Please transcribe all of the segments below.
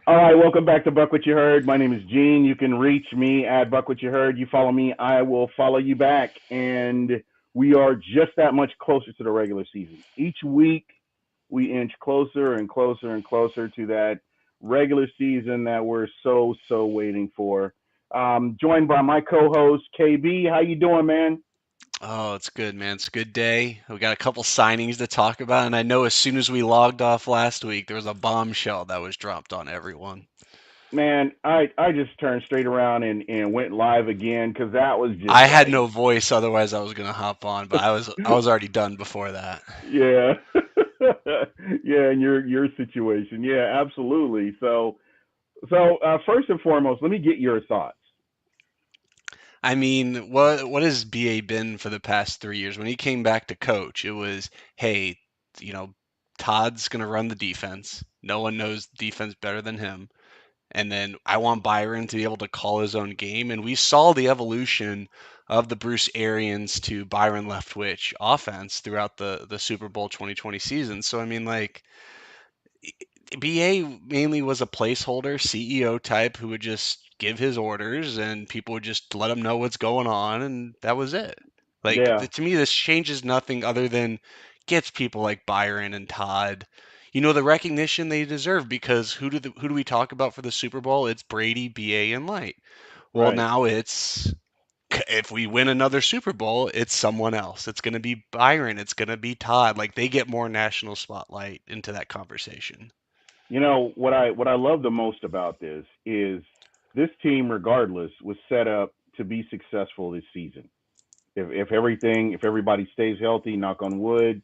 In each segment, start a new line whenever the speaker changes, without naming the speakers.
All right, welcome back to Buc What You Heard. My name is Gene. You can reach me at Buc What You Heard. You follow me, I will follow you back. And we are just that much closer to the regular season. Each week, we inch closer and closer and closer to that regular season that we're so waiting for. Joined by my co-host KB. How you doing, man?
Oh, it's good, man. It's a good day. We got a couple signings to talk about, and I know as soon as we logged off last week, there was a bombshell that was dropped on everyone.
Man, I just turned straight around and went live again because that was just
I had
like,
no voice, otherwise I was gonna hop on, but I was already done before that.
yeah, yeah, in your situation, yeah, absolutely. So first and foremost, let me get your thoughts.
I mean, what has BA been for the past 3 years? When he came back to coach, it was, hey, you know, Todd's gonna run the defense. No one knows defense better than him. And then I want Byron to be able to call his own game. And we saw the evolution of the Bruce Arians to Byron Leftwich offense throughout the Super Bowl 2020 season. So I mean, like, BA mainly was a placeholder CEO type who would just give his orders and people would just let him know what's going on, and that was it. Like,
Yeah,
to me, this changes nothing other than gets people like Byron and Todd, the recognition they deserve, because who do we talk about for the Super Bowl? It's Brady, BA, and Light. Well,
right.
now it's, if we win another Super Bowl, it's someone else. It's going to be Byron. It's going to be Todd. Like, they get more national spotlight into that conversation.
You know what I love the most about this is this team, regardless, was set up to be successful this season. If everybody stays healthy, knock on wood,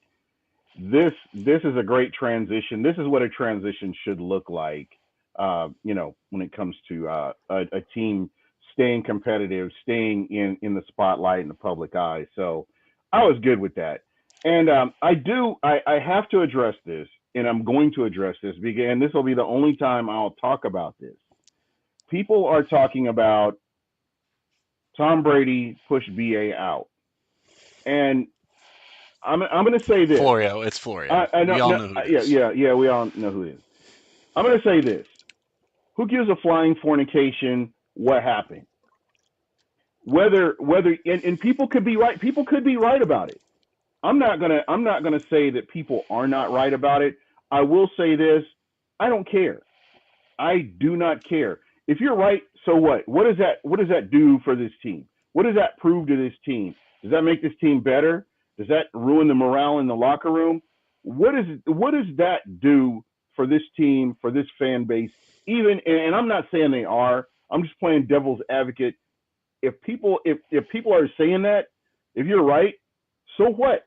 this is a great transition. This is what a transition should look like. When it comes to a team staying competitive, staying in the spotlight and the public eye. So I was good with that. And I have to address this, and I'm going to address this because, and this will be the only time I'll talk about this. People are talking about Tom Brady pushed BA out, and I'm going to say this.
Florio, it's Florio.
I know,
We all
no,
know who it
yeah,
is.
yeah. We all know who it is. I'm going to say this. Who gives a flying fornication what happened? Whether and people could be right. People could be right about it. I'm not gonna say that people are not right about it. I will say this. I don't care. I do not care. If you're right, so what? What does that do for this team? What does that prove to this team? Does that make this team better? Does that ruin the morale in the locker room? What does that do for this team, for this fan base? Even, and I'm not saying they are. I'm just playing devil's advocate. If people are saying that, if you're right, so what?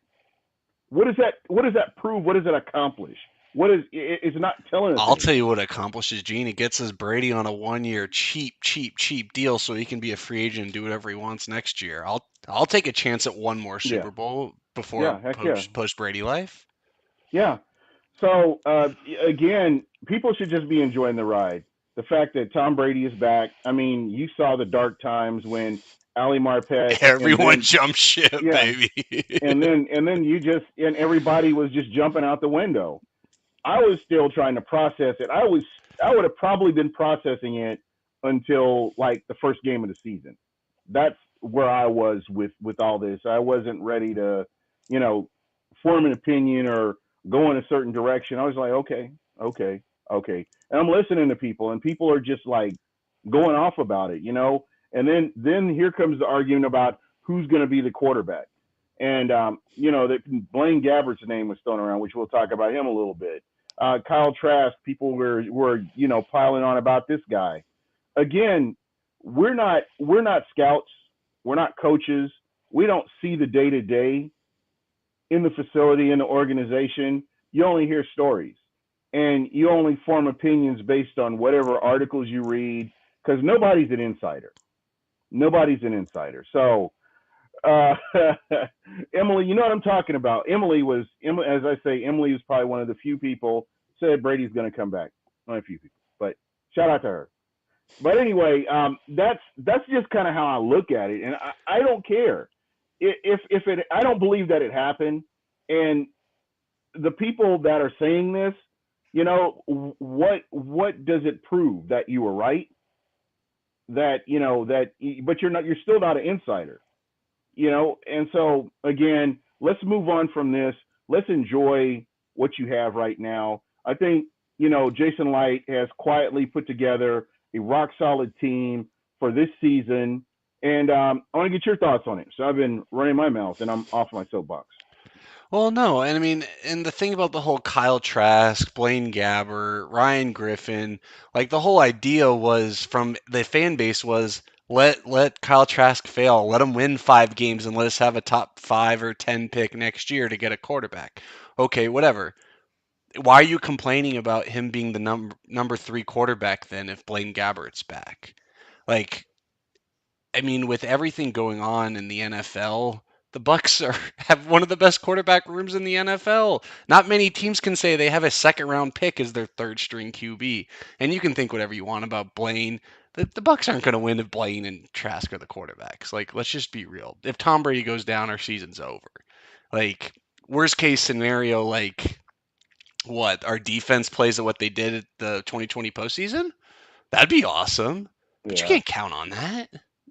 What does that prove? What does it accomplish? It's not telling us
I'll tell you
anything.
what accomplishes Gene. It gets us Brady on a 1 year cheap deal so he can be a free agent and do whatever he wants next year. I'll take a chance at one more
Yeah.
Super Bowl before
Yeah, heck yeah.
post Brady life.
Yeah. So again, people should just be enjoying the ride. The fact that Tom Brady is back. I mean, you saw the dark times when Ali Marpet, and
Everyone
then
jump ship,
yeah,
baby.
and then you just, and everybody was just jumping out the window. I was still trying to process it. I would have probably been processing it until like the first game of the season. That's where I was with all this. I wasn't ready to, you know, form an opinion or go in a certain direction. I was like, okay, okay, okay. And I'm listening to people, and people are just like going off about it, you know. And then here comes the argument about who's going to be the quarterback. And that Blaine Gabbert's name was thrown around, which we'll talk about him a little bit. Kyle Trask, people were piling on about this guy. Again, we're not scouts, we're not coaches. We don't see the day to day in the facility, in the organization. You only hear stories, and you only form opinions based on whatever articles you read, because nobody's an insider. Nobody's an insider. So uh, Emily, you know what I'm talking about. As I say, Emily was probably one of the few people said Brady's going to come back. Not a few people, but shout out to her. But anyway, that's just kind of how I look at it, and I don't care if it. I don't believe that it happened, and the people that are saying this, what does it prove? That you were right? That but you're still not an insider. And so again, let's move on from this. Let's enjoy what you have right now. I think Jason Light has quietly put together a rock solid team for this season, and I want to get your thoughts on it. So I've been running my mouth, and I'm off my soapbox.
Well, no, and I mean, and the thing about the whole Kyle Trask, Blaine Gabbert, Ryan Griffin, like the whole idea was from the fan base was let Kyle Trask fail, let him win 5 games, and let us have a top 5 or 10 pick next year to get a quarterback. Okay, whatever. Why are you complaining about him being the number 3 quarterback then if Blaine Gabbert's back? Like, I mean, with everything going on in the NFL, the Bucks are have one of the best quarterback rooms in the NFL. Not many teams can say they have a second round pick as their third string QB. And you can think whatever you want about Blaine. The Bucks aren't going to win if Blaine and Trask are the quarterbacks. Like, let's just be real. If Tom Brady goes down, our season's over. Like, worst case scenario, like what? Our defense plays at what they did at the 2020 postseason? That'd be awesome. But you
Yeah.
can't count on that.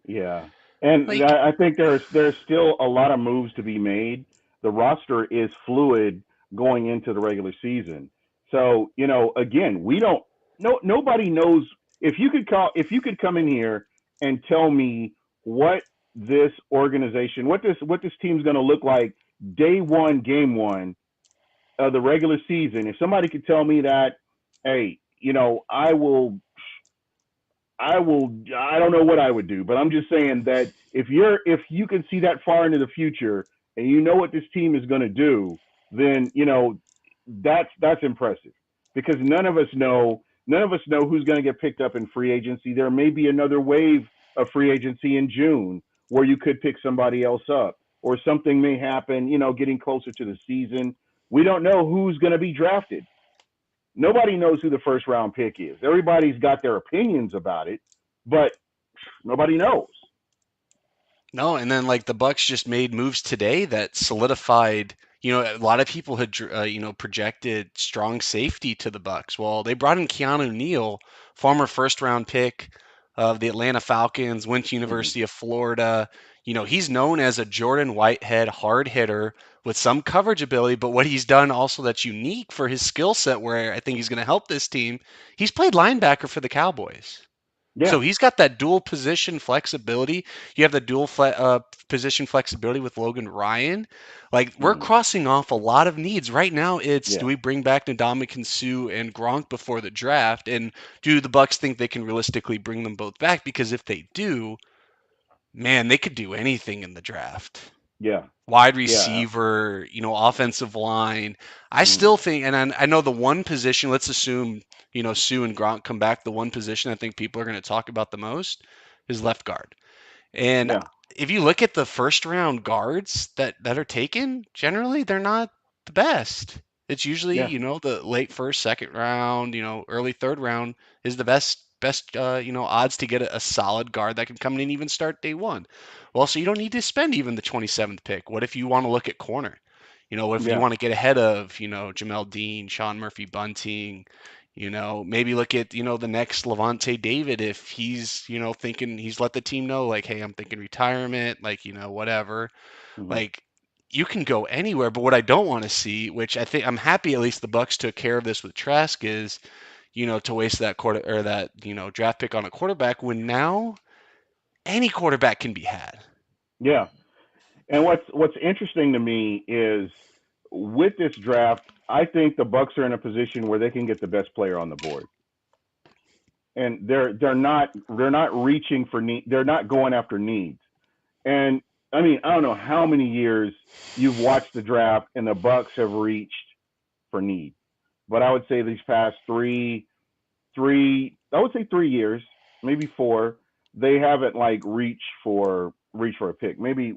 Yeah, and
Like,
I think there's still a lot of moves to be made. The roster is fluid going into the regular season. So again, we don't. No, nobody knows. If you could come in here and tell me what this organization, what this team's going to look like day one, game one of the regular season. If somebody could tell me that, hey, I don't know what I would do, but I'm just saying that if you can see that far into the future and you know what this team is going to do, then that's impressive because none of us know who's going to get picked up in free agency. There may be another wave of free agency in June where you could pick somebody else up or something may happen, getting closer to the season. We don't know who's going to be drafted. Nobody knows who the first round pick is. Everybody's got their opinions about it, but nobody knows.
no, and then like the Bucks just made moves today that solidified. A lot of people had projected strong safety to the Bucks. Well, they brought in Keanu Neal, former first round pick of the Atlanta Falcons, went to
Mm-hmm.
University of Florida. He's known as a Jordan Whitehead hard hitter with some coverage ability, but what he's done also that's unique for his skill set, where I think he's going to help this team, he's played linebacker for the Cowboys.
Yeah.
So he's got that dual position flexibility. You have the dual position flexibility with Logan Ryan. Like we're
Mm-hmm.
crossing off a lot of needs right now. It's do
Yeah.
we bring back Ndamukong Suh and Gronk before the draft, and do the Bucks think they can realistically bring them both back? Because if they do, man, they could do anything in the draft.
Yeah.
Wide
Yeah.
receiver, offensive line. I
Mm-hmm.
still think, and I know the one position, let's assume, Sue and Gronk come back, the one position I think people are going to talk about the most is left guard. And
Yeah.
if you look at the first round guards that are taken, generally they're not the best. It's usually,
Yeah.
the late first, second round, early third round is the best odds to get a solid guard that can come in and even start day one. Well, so you don't need to spend even the 27th pick. What if you want to look at corner? What if you
Yeah.
want to get ahead of, Jamel Dean, Sean Murphy Bunting, maybe look at, the next Levante David if he's, thinking he's let the team know, like, hey, I'm thinking retirement, like, whatever.
Mm-hmm.
Like, you can go anywhere, but what I don't want to see, which I think I'm happy at least the Bucks took care of this with Trask, is, to waste that quarter or that, draft pick on a quarterback when now any quarterback can be had.
Yeah. And what's interesting to me is with this draft, I think the Bucks are in a position where they can get the best player on the board. And they're not reaching for need. They're not going after needs. And I mean, I don't know how many years you've watched the draft and the Bucks have reached for need. But I would say these past I would say 3 years, maybe four, they haven't like reached for a pick. Maybe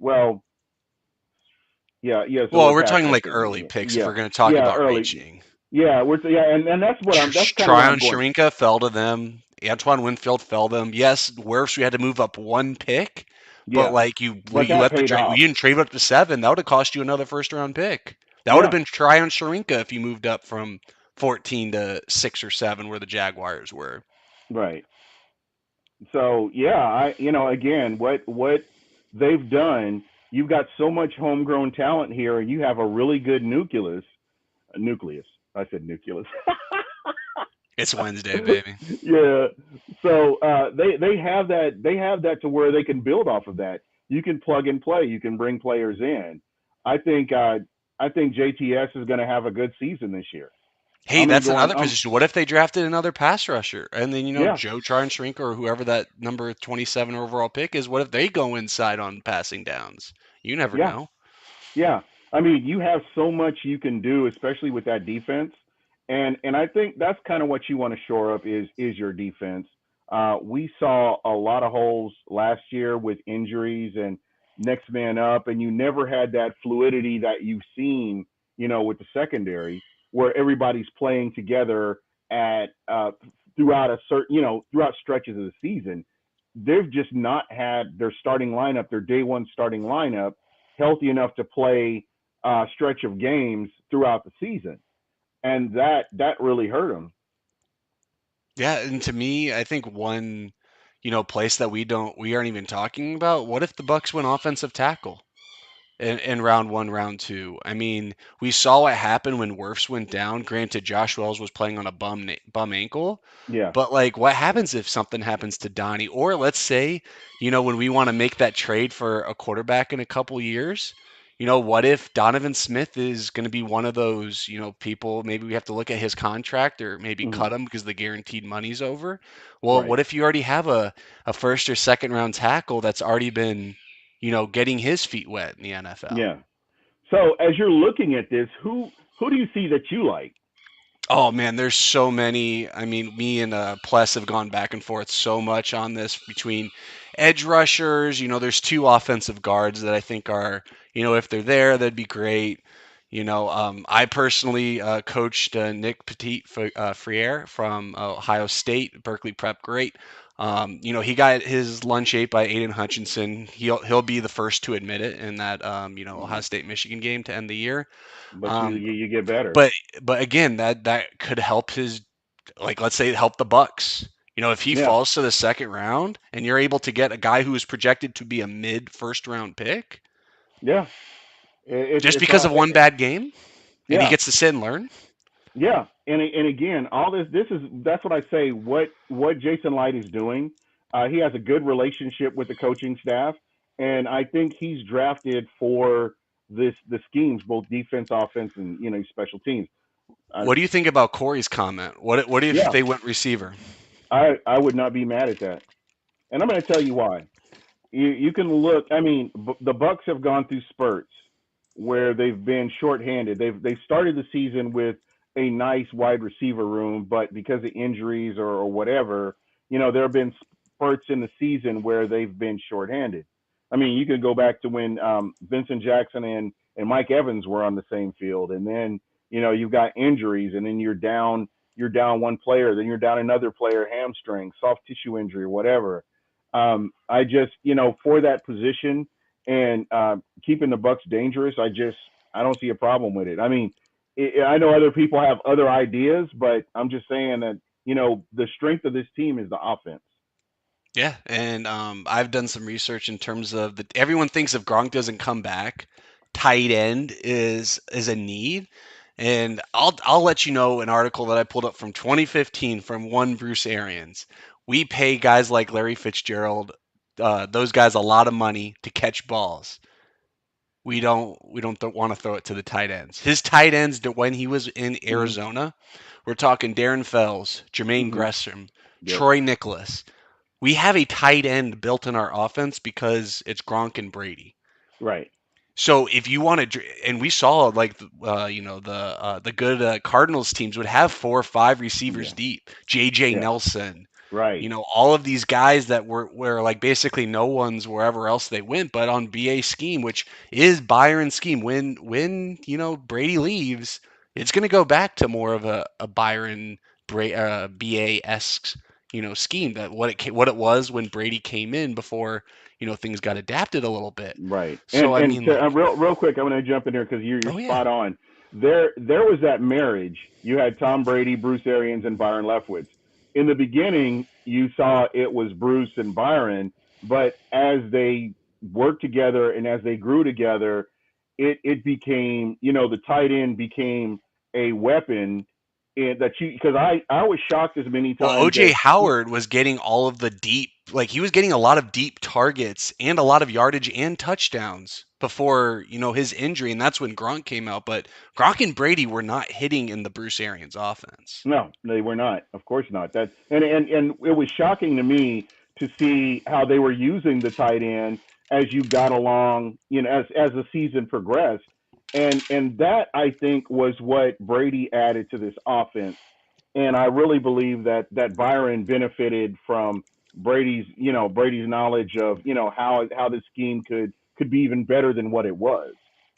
yeah. So
Well,
we're
we're
past
talking
that
like
then.
early
Yeah,
picks if
yeah,
we're going to talk
yeah.
about
Early,
reaching.
yeah. And that's kind of what
Tryon
I'm going.
Sharinka fell to them. Antoine Winfield fell to them. Yes, worse, we had to move up one pick, but
Yeah,
like you
but
you
that
let the
paid
trade,
off.
you didn't trade up to 7. That would have cost you another first round pick. That would have
Yeah,
been Tryon Sharinka if you moved up from 14 to 6 or 7 where the Jaguars were.
Right. So yeah, again, what they've done, you've got so much homegrown talent here, and you have a really good nucleus. Nucleus. I said nucleus.
It's Wednesday, baby.
Yeah. So they have that to where they can build off of that. You can plug and play. You can bring players in. I think uh, I think JTS is going to have a good season this year.
Hey,
I'm going to
that's
go on.
another position. What if they drafted another pass rusher? And then,
Yeah,
Joe Tryon or whoever that number 27 overall pick is, what if they go inside on passing downs? You never
yeah.
know.
Yeah, I mean, you have so much you can do, especially with that defense, and I think that's kind of what you want to shore up is your defense. We saw a lot of holes last year with injuries and next man up, and you never had that fluidity that you've seen, with the secondary where everybody's playing together at throughout throughout stretches of the season. They've just not had their starting lineup, their day one starting lineup healthy enough to play a stretch of games throughout the season, and that really hurt him.
Yeah, and to me, I think one, place that we aren't even talking about, what if the Bucks went offensive tackle in round one, round two? I mean, we saw what happened when Wirfs went down. Granted, Josh Wells was playing on a bum ankle,
Yeah.
but like, what happens if something happens to Donnie? Or let's say, when we want to make that trade for a quarterback in a couple years, what if Donovan Smith is going to be one of those, people? Maybe we have to look at his contract or maybe
Hmm.
cut him because the guaranteed money's over. Well,
Right.
what if you already have a first or second round tackle that's already been, getting his feet wet in the NFL?
Yeah. So as you're looking at this, who do you see that you like?
Oh man, there's so many. I mean, me and Pless have gone back and forth so much on this between edge rushers. There's two offensive guards that I think are, if they're there, that'd be great. I personally coached Nick Freire from Ohio State, Berkeley Prep, great. He got his lunch ate by Aiden Hutchinson. He'll be the first to admit it in that Ohio
Hmm.
State Michigan game to end the year.
But you
Um,
you get better.
but but again, that could help his, like, let's say help the Bucks. If he
Yeah.
falls to the second round and you're able to get a guy who is projected to be a mid first round pick
Yeah.
just
It's
because
all
of one bad game and he
yeah.
gets to sit and learn.
Yeah, and again, all this is that's what I say. What Jason Light is doing, he has a good relationship with the coaching staff, and I think he's drafted for the schemes, both defense, offense, and special teams. Uh,
What do you think about Corey's comment? What if
yeah,
they went receiver?
I would not be mad at that, and I'm going to tell you why. You can look. I mean, the Bucks have gone through spurts where they've been shorthanded. They've started the season with a nice wide receiver room, but because of injuries or whatever, there have been spurts in the season where they've been shorthanded. I mean, you can go back to when Vincent Jackson and Mike Evans were on the same field, and then you've got injuries, and then you're down one player, then you're down another player, hamstring, soft tissue injury, whatever. I just, for that position and keeping the Bucks dangerous, I don't see a problem with it. I mean, I know other people have other ideas, but I'm just saying that the strength of this team is the offense.
Yeah, and I've done some research in terms of the everyone thinks if Gronk doesn't come back, tight end is a need. And I'll let you know an article that I pulled up from 2015 from one Bruce Arians. We pay guys like Larry Fitzgerald, those guys a lot of money to catch balls. We don't want to throw it to the tight ends. His tight ends when he was in
Hmm.
Arizona, we're talking Darren Fells, Jermaine
Hmm.
Gresham,
Yep.
Troy Nicholas. We have a tight end built in our offense because it's Gronk and Brady.
Right.
So if you want to, and we saw like the good Cardinals teams would have 4 or 5 receivers
Yeah.
deep. J.J.
Yeah.
Nelson,
Right.
all of these guys that were like basically no ones wherever else they went, but on BA scheme, which is Byron's scheme. When Brady leaves, it's going to go back to more of a Byron BA esque scheme that what it was when Brady came in before things got adapted a little bit.
Right.
So
And
I
and
mean,
to,
like,
real quick, I'm going to jump in there because you're
oh yeah,
spot on. there was that marriage. You had Tom Brady, Bruce Arians, and Byron Leftwich. In the beginning, you saw it was Bruce and Byron, but as they worked together and as they grew together, it became, the tight end became a weapon that you, because I was shocked as many
Well,
times
OJ
that
Howard was getting all of the deep, like he was getting a lot of deep targets and a lot of yardage and touchdowns before, his injury, and that's when Gronk came out. But Gronk and Brady were not hitting in the Bruce Arians offense.
no, they were not. Of course not. That and it was shocking to me to see how they were using the tight end as you got along, as the season progressed. And that, I think, was what Brady added to this offense. And I really believe that Byron benefited from Brady's knowledge of, how the scheme could be even better than what it was.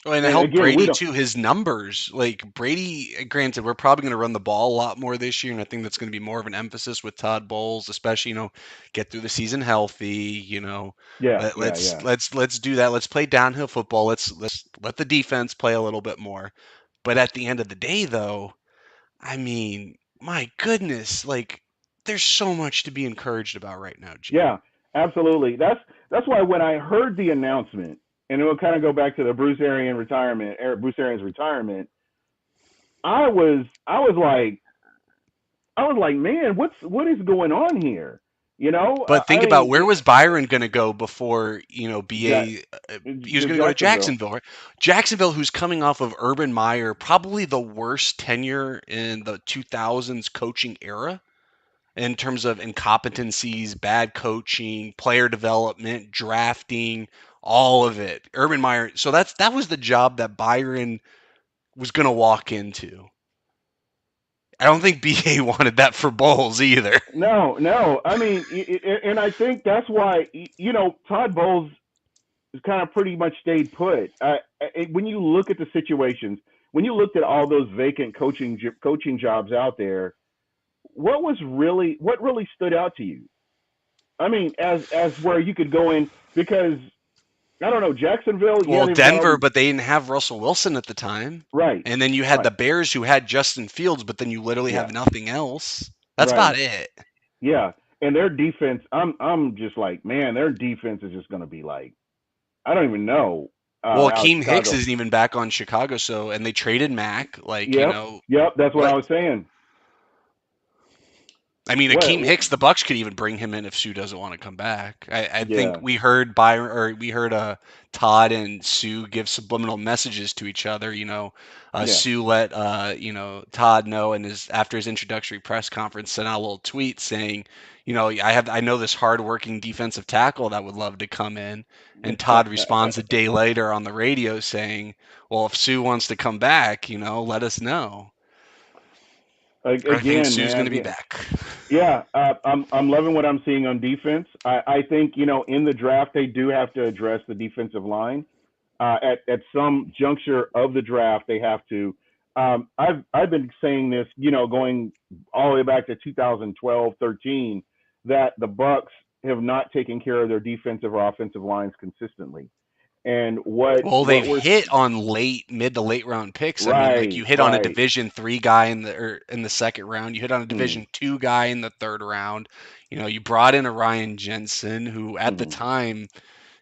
Oh, and it
And
helped
again, we
Brady
don't.
too. His numbers, like Brady, granted, we're probably going to run the ball a lot more this year, and I think that's going to be more of an emphasis with Todd Bowles, especially get through the season healthy.
Yeah,
Let,
yeah,
let's
yeah.
let's let's do that. Let's play downhill football. Let's let the defense play a little bit more. But at the end of the day, though, I mean, my goodness, like there's so much to be encouraged about right now, Gene.
Yeah, absolutely. That's why when I heard the announcement, and it will kind of go back to the Bruce Arians retirement. I was like, man, what is going on here? You know,
But
I
think about
mean,
where was Byron going to go before,
Jack,
he was going to go to
Jacksonville.
Jacksonville, right? Jacksonville, who's coming off of Urban Meyer, probably the worst tenure in the 2000s coaching era in terms of incompetencies, bad coaching, player development, drafting, all of it. Urban Meyer. So that was the job that Byron was going to walk into. I don't think BA wanted that for Bowles either.
No, no. I mean, and I think that's why Todd Bowles has kind of pretty much stayed put. When you look at the situations, when you looked at all those vacant coaching jobs out there, what really stood out to you? I mean, as where you could go in, because I don't know, Jacksonville. Yeah,
Well,
they've got all
Denver,
these.
but they didn't have Russell Wilson at the time.
Right,
And then you had
right,
the Bears who had Justin Fields, but then you literally have
yeah,
nothing else. That's
right,
about it.
yeah. And their defense, I'm just like, man, their defense is just going to be like, I don't even know
Well,
how
Akeem Hicks
Chicago.
isn't even back on Chicago, so and they traded Mack. Like,
Yep, yep. That's what I
let
was saying.
I mean, Akeem
What?
Hicks, the Bucks could even bring him in if Sue doesn't want to come back. I think
Yeah,
we heard Byron or we heard Todd and Sue give subliminal messages to each other.
yeah.
Sue let Todd know in his after his introductory press conference, sent out a little tweet saying, I know this hardworking defensive tackle that would love to come in. And Todd responds a day later on the radio saying, "Well, if Sue wants to come back, let us know." I think
Again,
Sue's going to
man.
be
Yeah,
back.
yeah. I'm loving what I'm seeing on defense. I think in the draft they do have to address the defensive line. At some juncture of the draft, they have to. I've been saying this, going all the way back to 2012, 13, that the Bucks have not taken care of their defensive or offensive lines consistently. And what
Well, they've
what we're
hit on mid to late round picks. I mean, like you
right,
hit on a
right.
Division three guy in the second round. You hit on a
Mm,
Division two guy in the third round. You brought in a Ryan Jensen, who at the
mm,
time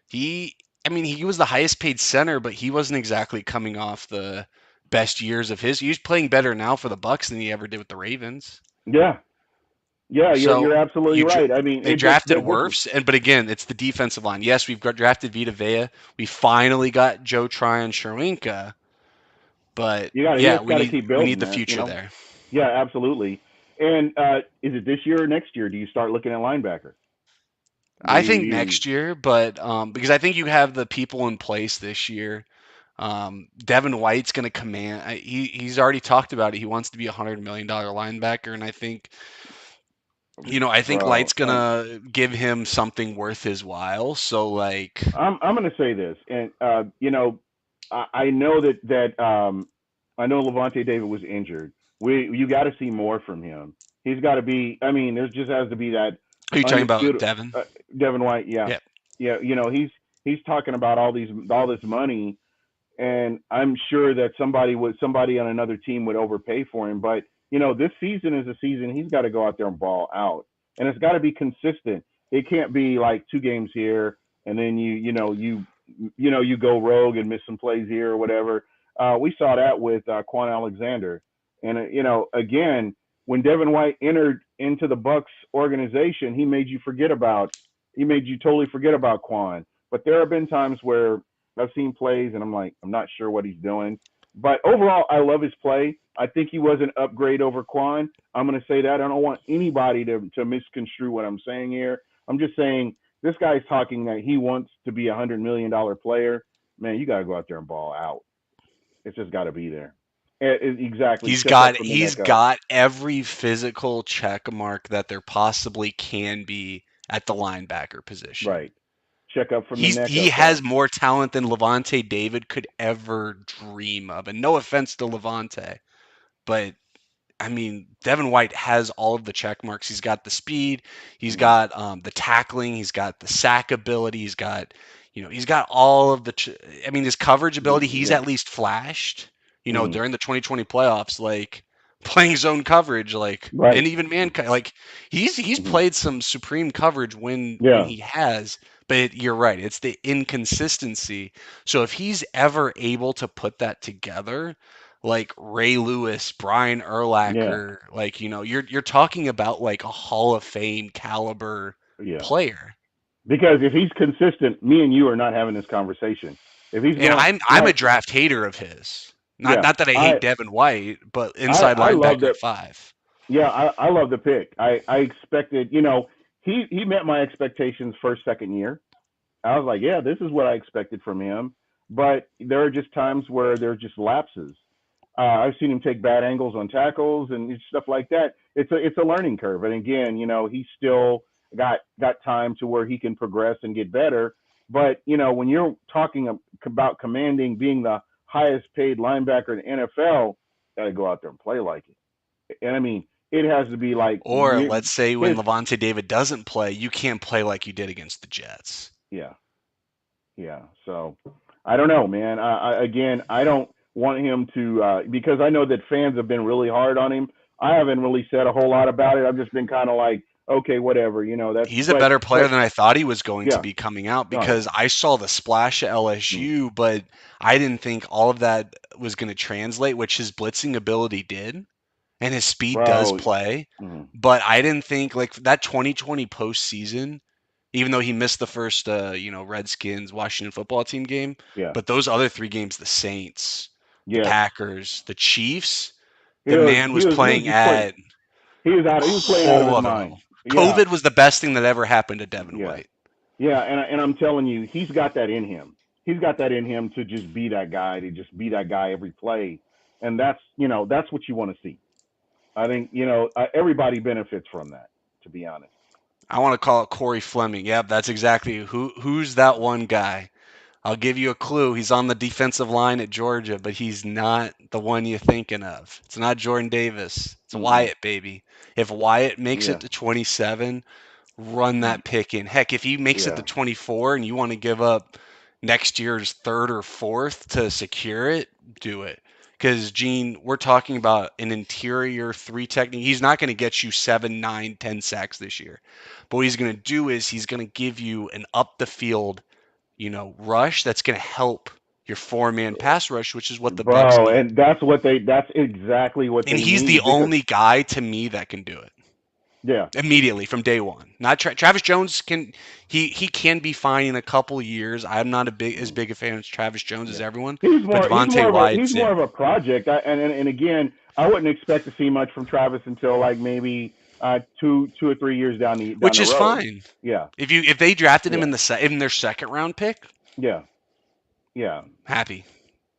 he, I mean, he was the highest paid center, but he wasn't exactly coming off the best years of his. He's playing better now for the Bucks than he ever did with the Ravens.
yeah, yeah. You're
So
absolutely
you dr-
right. I mean,
they
it just
drafted
this.
Wirfs, but again, it's the defensive line. Yes, we've drafted Vita Vea. We finally got Joe Tryon Sherwinka, but
You
yeah,
just got to keep
we
building,
need the
man.
future there.
Yeah, absolutely. And is it this year or next year? Do you start looking at linebacker? Do
I
you
think
you
next year, but because I think you have the people in place this year. Devin White's going to command. He's already talked about it. He wants to be $100 million linebacker, and I think
bro?
Light's gonna give him something worth his while. So like,
I'm going to say this, and I know that I know Levante David was injured. You got to see more from him. He's got to be. I mean, there just has to be that
who are you talking about,
undisputed.
Devin?
Devin White, yeah,
Yeah.
yeah. He's talking about all this money, and I'm sure that somebody on another team would overpay for him. But this season is a season he's got to go out there and ball out, and it's got to be consistent. It can't be like 2 games here and then you go rogue and miss some plays here or whatever. We saw that with Quan Alexander, and again, when Devin White entered into the Bucks organization, he made you totally forget about Quan. But there have been times where I've seen plays and I'm like, I'm not sure what he's doing. But overall, I love his play. I think he was an upgrade over Quan. I'm going to say that. I don't want anybody to misconstrue what I'm saying here. I'm just saying this guy's talking that he wants to be $100 million player. Man, you got to go out there and ball out. It's just got to be there. Exactly.
He's
Check up
got
from the
he's
neck up.
got every physical check mark that there possibly can be at the linebacker position.
Right. Check up from the neck
He
up,
has
though.
more talent than Levante David could ever dream of. And no offense to Levante, but I mean, Devin White has all of the check marks. He's got the speed, he's
Mm-hmm.
got the tackling, he's got the sack ability, he's got all of the. I mean, his coverage ability, he's
Yeah.
at least flashed.
Mm-hmm.
During the 2020 playoffs, like playing zone coverage, like and
Right.
even man, like he's
Mm-hmm.
played some supreme coverage when
Yeah.
he has. But you're right, it's the inconsistency. So if he's ever able to put that together, like Ray Lewis, Brian
Yeah.
Urlacher, like you're talking about like a Hall of Fame caliber
Yeah.
player.
Because if he's consistent, me and you are not having this conversation. If he's
And
going
I'm a
like,
draft hater of his. Not
yeah,
not that I hate
I
Devin White, but
I
inside
I love
linebacker
that.
at 5.
Yeah, I love the pick. I expected, he met my expectations first second year. I was like, yeah, this is what I expected from him. But there are just times where there are just lapses. I've seen him take bad angles on tackles and stuff like that. It's a learning curve, and again, he's still got time to where he can progress and get better. But when you're talking about commanding, being the highest paid linebacker in the NFL, got to go out there and play like it. And I mean, it has to be like
Or let's say when
his
Levante David doesn't play, you can't play like you did against the Jets.
yeah. Yeah. So I don't know, man. Again, I don't want him to because I know that fans have been really hard on him. I haven't really said a whole lot about it. I've just been kind of like, okay, whatever, that's
He's a
but
better player than I thought he was going to
yeah.
be coming out
Oh yeah.
because I saw the splash at
Mm,
LSU, but I didn't think all of that was going to translate, which his blitzing ability did. And his speed does
bro.
play,
Mm,
but I didn't think like that 2020 postseason, even though he missed the first, Redskins Washington football team game,
yeah.
but those other 3 games, the Saints, the
Yes.
Packers, the Chiefs,
He
the
was
man
he
was
was he was
playing
just playing.
at
He was
a
playing out of
whole
his
other
mind.
level.
Yeah.
COVID was the best thing that ever happened to Devin
Yeah.
White.
Yeah, and I'm telling you, he's got that in him. He's got that in him to just be that guy, to just be that guy every play, and that's what you want to see. I think everybody benefits from that. To be honest.
I want to call it Corey Fleming. Yep, that's exactly who's that one guy. I'll give you a clue. He's on the defensive line at Georgia, but he's not the one you're thinking of. It's not Jordan Davis. It's
Mm-mm.
Wyatt, baby. If Wyatt makes it
Yeah.
to 27, run that pick in. Heck, if he makes it to
Yeah.
24 and you want to give up next year's third or fourth to secure it, do it. Because, Gene, we're talking about an interior 3 technique. He's not going to get you 7, 9, 10 sacks this year. But what he's going to do is he's going to give you an up the field rush that's going to help your 4-man pass rush, which is what the Bucks
Bro,
need.
and that's exactly what
And
they
he's the
need because
only guy to me that can do it
yeah.
immediately from day one. Not Travis Jones can he can be fine in a couple years. I'm not as
Mm,
big a fan of Travis Jones as
yeah.
everyone,
He's
but
more
Devontae
he's
Wyatt's
more
it,
of a project. And again, I wouldn't expect to see much from Travis until like maybe 2 or 3 years down
which
the
is
road.
fine.
Yeah.
If they drafted him
Yeah.
in their second round pick,
Yeah. Yeah.
happy.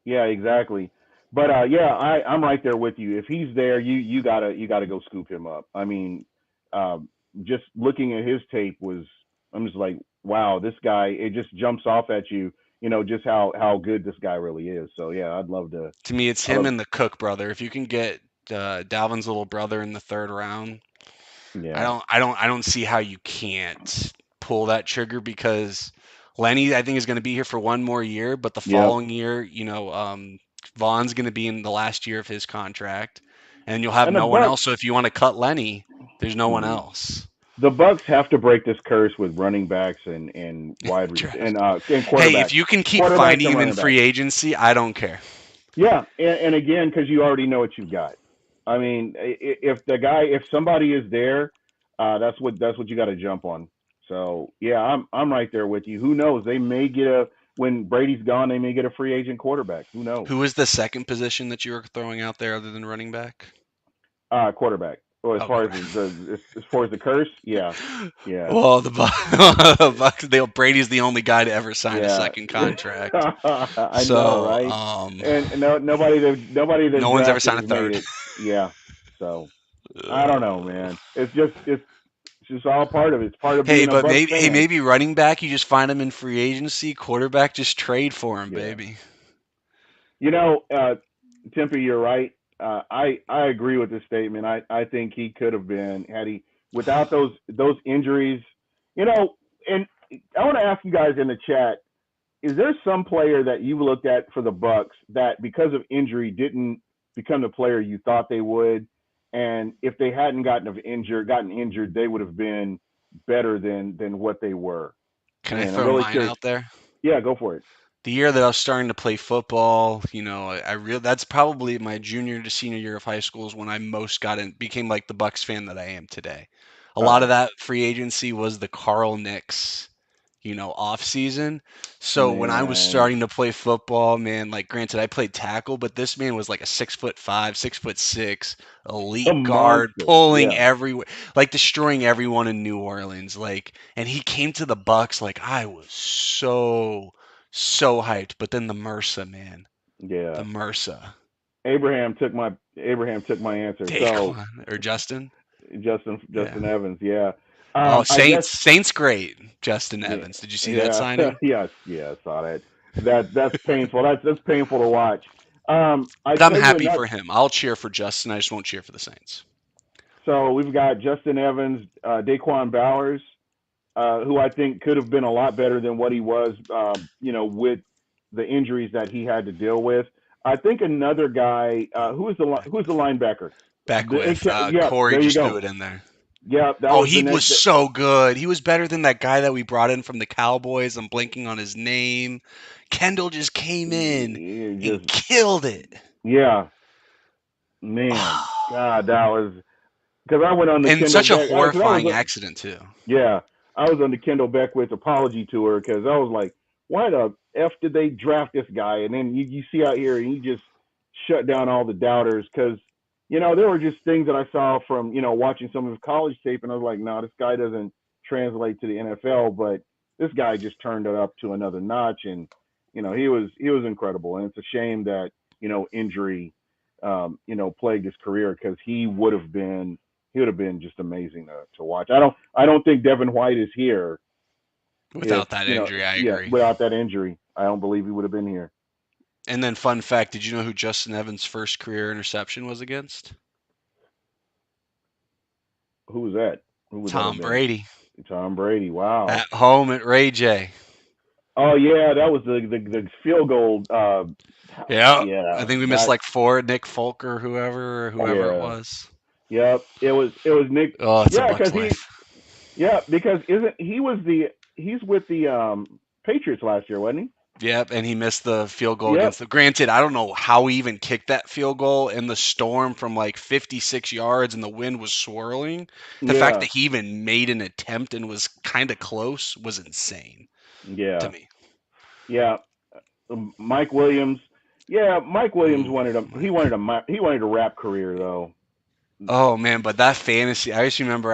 Yeah, exactly. But yeah, I'm right there with you. If he's there, you gotta go scoop him up. I mean, just looking at his tape was I'm just like, wow, this guy. It just jumps off at you. Just how good this guy really is. So yeah, I'd love to.
To me, it's
I
him
love.
and the Cook brother. If you can get Dalvin's little brother in the third round,
Yeah.
I don't see how you can't pull that trigger because Lenny, I think, is going to be here for one more year, but the
Yep.
following year, Vaughn's going to be in the last year of his contract, and you'll have
And the
no one
Bucks.
else. So if you want to cut Lenny, there's no one
Mhm.
else.
The Bucks have to break this curse with running backs and
Draft.
and
Hey, if
quarterbacks,
you can keep
quarterbacks
finding
and
him in
running backs.
free agency, I don't care.
Yeah, and again, because you already know what you've got. I mean, if somebody is there, that's what you got to jump on. So yeah, I'm right there with you. Who knows? They may get a when Brady's gone, they may get a free agent quarterback. Who knows?
Who was the second position that you were throwing out there other than running back?
Quarterback. Well, as
Oh,
far as
quarterback.
the curse, yeah, yeah,
Well, the Bucks, Brady's the only guy to ever sign a
yeah.
second contract.
I know,
So,
right? And no, nobody
no
they've
one's ever
drafted
signed a
has made
third.
it. Yeah. So I don't know, man. It's just all part of it. It's part of
Hey,
being a
but
Bucks
maybe
fan.
running back, you just find him in free agency. Quarterback, just trade for him,
Yeah.
baby.
You know, Tempe, you're right. I agree with this statement. I think he could have been had he without those injuries. You know, and I want to ask you guys in the chat: is there some player that you looked at for the Bucks that because of injury didn't become the player you thought they would, and if they hadn't gotten injured, they would have been better than what they were.
Can I
And I'm
throw
really
mine
curious.
out there?
Yeah, go for it.
The year that I was starting to play football, that's probably my junior to senior year of high school is when I most became like the Bucks fan that I am today. A lot of
Okay,
that free agency was the Carl Nicks, off season. So when I was
man.
starting to play football, man, like granted I played tackle, but this man was like a 6'5", 6'6",
A
elite guard,
monster.
pulling
Yeah.
everywhere, like destroying everyone in New Orleans. Like, and he came to the Bucks, like I was so hyped. But then the MRSA, man, the
Yeah.
MRSA,
Abraham took my answer. So
Daquan or Justin, yeah.
Justin Evans, yeah.
Oh,
I guess
Saints great. Justin
yeah,
Evans. Did you see that
yeah,
signing?
yes, yeah, I saw that. That's painful. That's painful to watch. I
But I'm
tell you
happy
another.
for him. I'll cheer for Justin. I just won't cheer for the Saints.
So we've got Justin Evans, Daquan Bowers, who I think could have been a lot better than what he was, with the injuries that he had to deal with. I think another guy, who's the linebacker?
Beckwith.
Yeah,
Corey
there you
just threw
go.
it in there.
Yeah, that
Oh,
was the
he was
next.
so good. He was better than that guy that we brought in from the Cowboys. I'm blanking on his name. Kendall just came in and
Just
killed it.
yeah, man, God, that was because I went on the
And
Kendall
such a
Beck. Because I
horrifying
was
accident, too.
Yeah, I was on the Kendall Beckwith apology tour because I was like, why the f did they draft this guy? And then you see out here and he just shut down all the doubters because there were just things that I saw from watching some of his college tape, and I was like, no, this guy doesn't translate to the NFL. But this guy just turned it up to another notch, and he was incredible. And it's a shame that injury plagued his career because he would have been just amazing to watch. I don't think Devin White is here if
Without that injury, I
yeah,
agree.
without that injury. I don't believe he would have been here.
And then, fun fact, did you know who Justin Evans' first career interception was against?
Who was that? Who would that have
Tom
been?
Brady.
Tom Brady. Wow.
At home at Ray J.
Oh yeah, that was the field goal.
Yeah. I
Yeah,
think we missed
that.
like four, Nick Folk or whoever it
Yeah,
was.
yep. It was Nick.
Oh, it's a
Yeah,
Buck's
because he.
life.
Yeah, because isn't he was the he's with the Patriots last year, wasn't
Yep, and he missed the field
he?
goal
Yep.
against the. Granted, I don't know how he even kicked that field goal in the storm from like 56 yards and the wind was swirling. The fact
Yeah.
that he even made an attempt and was kind of close was insane to
Yeah.
me.
Yeah. Mike Williams. Yeah, Mike Williams
Ooh,
wanted a he
Mike.
wanted a he wanted a rap career though.
Oh man, but that fantasy, I just remember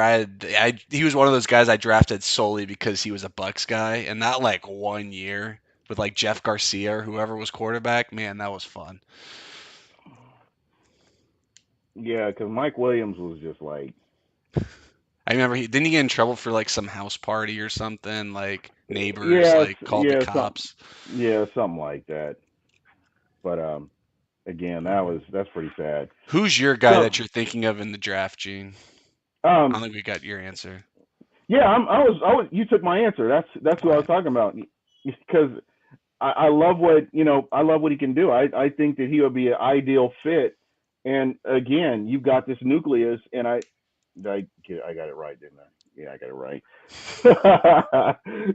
he was one of those guys I drafted solely because he was a Bucks guy, and that like 1 year with like Jeff Garcia or whoever was quarterback, man, that was fun.
Yeah, because Mike Williams was just like,
I remember he didn't he get in trouble for like some house party or something, like neighbors
yes,
like called the
yeah, something,
cops.
yeah, something like that. But again, that's pretty sad.
Who's your guy
So,
that you're thinking of in the draft, Gene? I
um,
don't think we got your answer.
yeah, I was, you took my answer. That's who I was
Okay.
talking about. because I love what I love what he can do. I think that he would be an ideal fit. And again, you've got this nucleus, and I got it right, didn't I? Yeah, I got it right.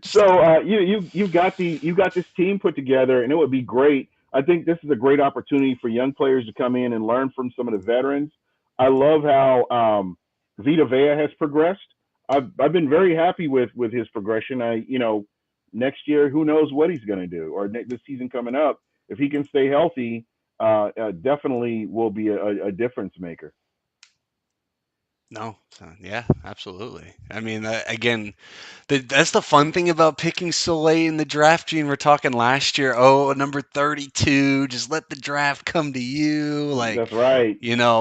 Just
So you got this team put together, and it would be great. I think this is a great opportunity for young players to come in and learn from some of the veterans. I love how Vita Vea has progressed. I've been very happy with his progression. Next year, who knows what he's going to do, or this season coming up, if he can stay healthy, definitely will be a difference maker.
no, yeah, absolutely. I mean, again, that's the fun thing about picking so late in the draft, Gene. We're talking last year. Oh, number 32. Just let the draft come to you. Like,
That's right.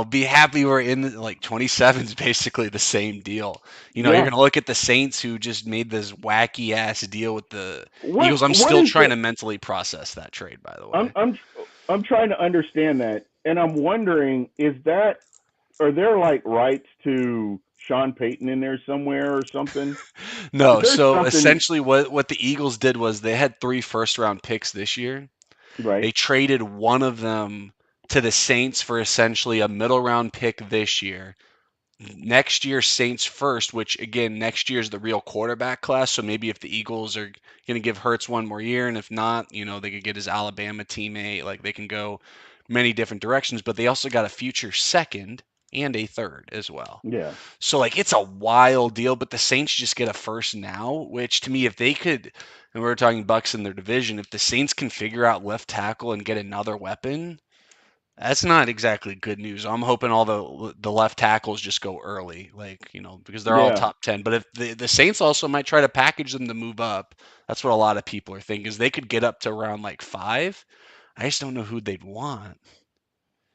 be happy we're in like 27 is basically the same deal. You're
Yeah.
gonna look at the Saints who just made this wacky ass deal with the Eagles. I'm
What
still
is
trying
the?
to mentally process that trade, by the
I'm
way.
I'm I'm trying to understand that, and I'm wondering, is that are there like rights to Sean Payton in there somewhere or something?
No,
There's
so
something,
essentially what the Eagles did was they had three first round picks this year.
right?
They traded one of them to the Saints for essentially a middle round pick this year. Next year, Saints first, which again, next year is the real quarterback class. So maybe if the Eagles are going to give Hurts one more year, and if not, they could get his Alabama teammate. Like they can go many different directions, but they also got a future second and a third as well.
Yeah,
So like it's a wild deal, but the Saints just get a first now, which to me, if they could, and we are talking Bucks in their division, if the Saints can figure out left tackle and get another weapon, that's not exactly good news. I'm hoping all the left tackles just go early, like because they're all
yeah.
top 10. But if the Saints also might try to package them to move up, that's what a lot of people are thinking. Is they could get up to around like 5. I just don't know who they'd want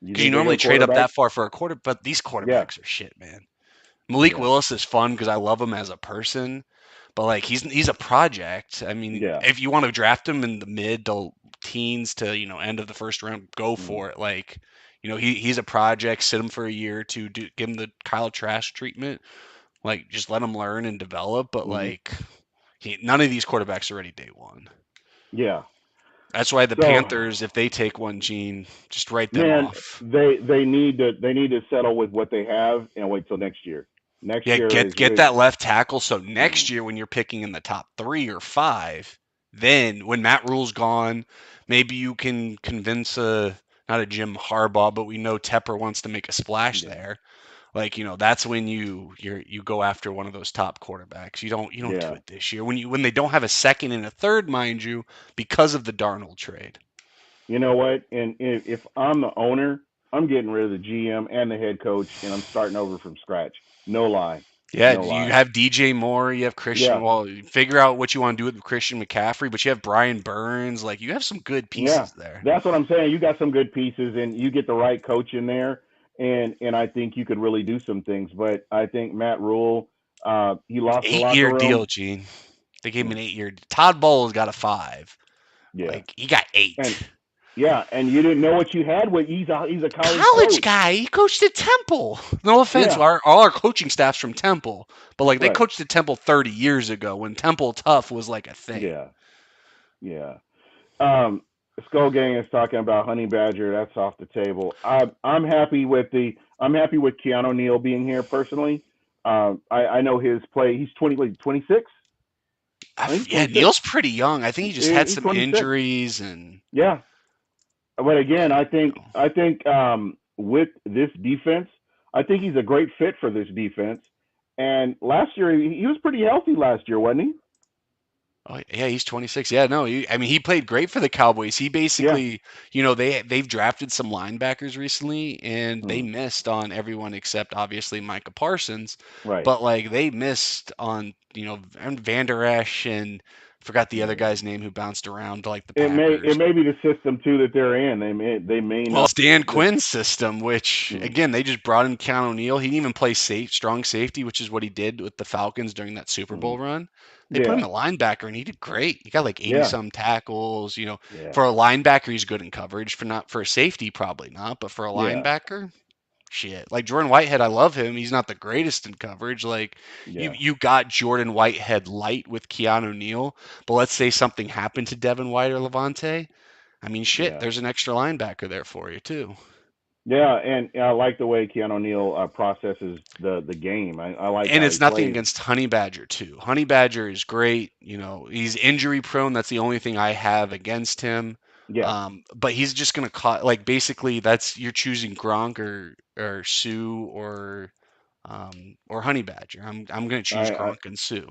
You
because you
think they
normally
go
trade up
quarterback?
that far for a quarter, but these
Yeah,
quarterbacks are shit, man. Malik
yeah,
Willis is fun because I love him as a person, but like he's a project. I mean,
yeah.
if you want to draft him in the mid to teens to end of the first round, go
Mm,
for it. Like he's a project. Sit him for a year or two. Give him the Kyle Trask treatment. Like just let him learn and develop. But
mm-hmm.
like none of these quarterbacks are ready day one.
Yeah.
That's why the
So,
Panthers, if they take one, Gene, just write them
man,
off.
they need to settle with what they have and wait till next year. Next
Yeah,
year
get that left tackle. So next
mm,
year, when you're picking in the top 3 or 5, then when Matt Rule's gone, maybe you can convince not a Jim Harbaugh, but we know Tepper wants to make a splash
yeah,
there. Like that's when you go after one of those top quarterbacks. You don't do
yeah.
it this year when they don't have a second and a third, mind you, because of the Darnold trade.
You know what? And if I'm the owner, I'm getting rid of the GM and the head coach, and I'm starting over from scratch. No lie,
Yeah,
no
you
lie.
have DJ Moore, you have Christian.
Yeah,
Well, figure out what you want to do with Christian McCaffrey, but you have Brian Burns. Like you have some good
yeah.
pieces there.
That's what I'm saying. You got some good pieces, and you get the right coach in there, and I think you could really do some things. But I think Matt Rule, he lost the
Eight
locker
year deal,
room.
Gene. They gave him
Hmm,
an 8 year. Todd Bowles got a 5.
yeah,
Like he got 8.
and yeah, and you didn't know what you had. With he's a college
College
coach.
guy. He coached at Temple. No offense,
Yeah,
all our coaching staff's from Temple, but like they
right.
coached at Temple 30 years ago when Temple tough was like a thing.
Yeah, yeah. Um, Skull Gang is talking about Honey Badger. That's off the table. I'm happy with Keanu Neal being here personally. I know his play. He's 26. I think he's
Yeah,
26.
Neil's pretty young. I think he just had
He's
some
26.
injuries and
Yeah, but again, I
you
think
know.
I think with this defense, I think he's a great fit for this defense. And last year, he was pretty healthy last year, wasn't he?
Oh yeah, he's 26. Yeah, no, I mean he played great for the Cowboys. He
Yeah.
basically, they've drafted some linebackers recently and they
Hmm.
missed on everyone except obviously Micah Parsons,
Right.
but like they missed on, Van Der Esch and forgot the other
Yeah.
guy's name who bounced around to like the
It
Packers.
may be the system too that they're in. They may
Well,
not.
it's Dan
The,
Quinn's system, which
mm,
again they just brought in Keanu O'Neal. He didn't even play strong safety, which is what he did with the Falcons during that Super Bowl
mm,
run. They put him
yeah.
at linebacker, and he did great. He got like 80
Yeah.
some tackles.
Yeah.
For a linebacker, he's good in coverage. For a safety, probably not, but for a
Yeah.
linebacker, shit. Like Jordan Whitehead, I love him. He's not the greatest in coverage. Like
Yeah,
you got Jordan Whitehead light with Keanu Neal, but let's say something happened to Devin White or Levante. I mean, shit,
yeah,
there's an extra linebacker there for you too.
yeah. And I like the way Keanu Neal processes the game. I like
And
how he
it's nothing
plays.
against Honey Badger too. Honey Badger is great. You know, he's injury prone. That's the only thing I have against him.
Yeah,
But he's just gonna caught like basically that's you're choosing Gronk or Sue or Honey Badger. I'm gonna choose
I
Gronk and Sue.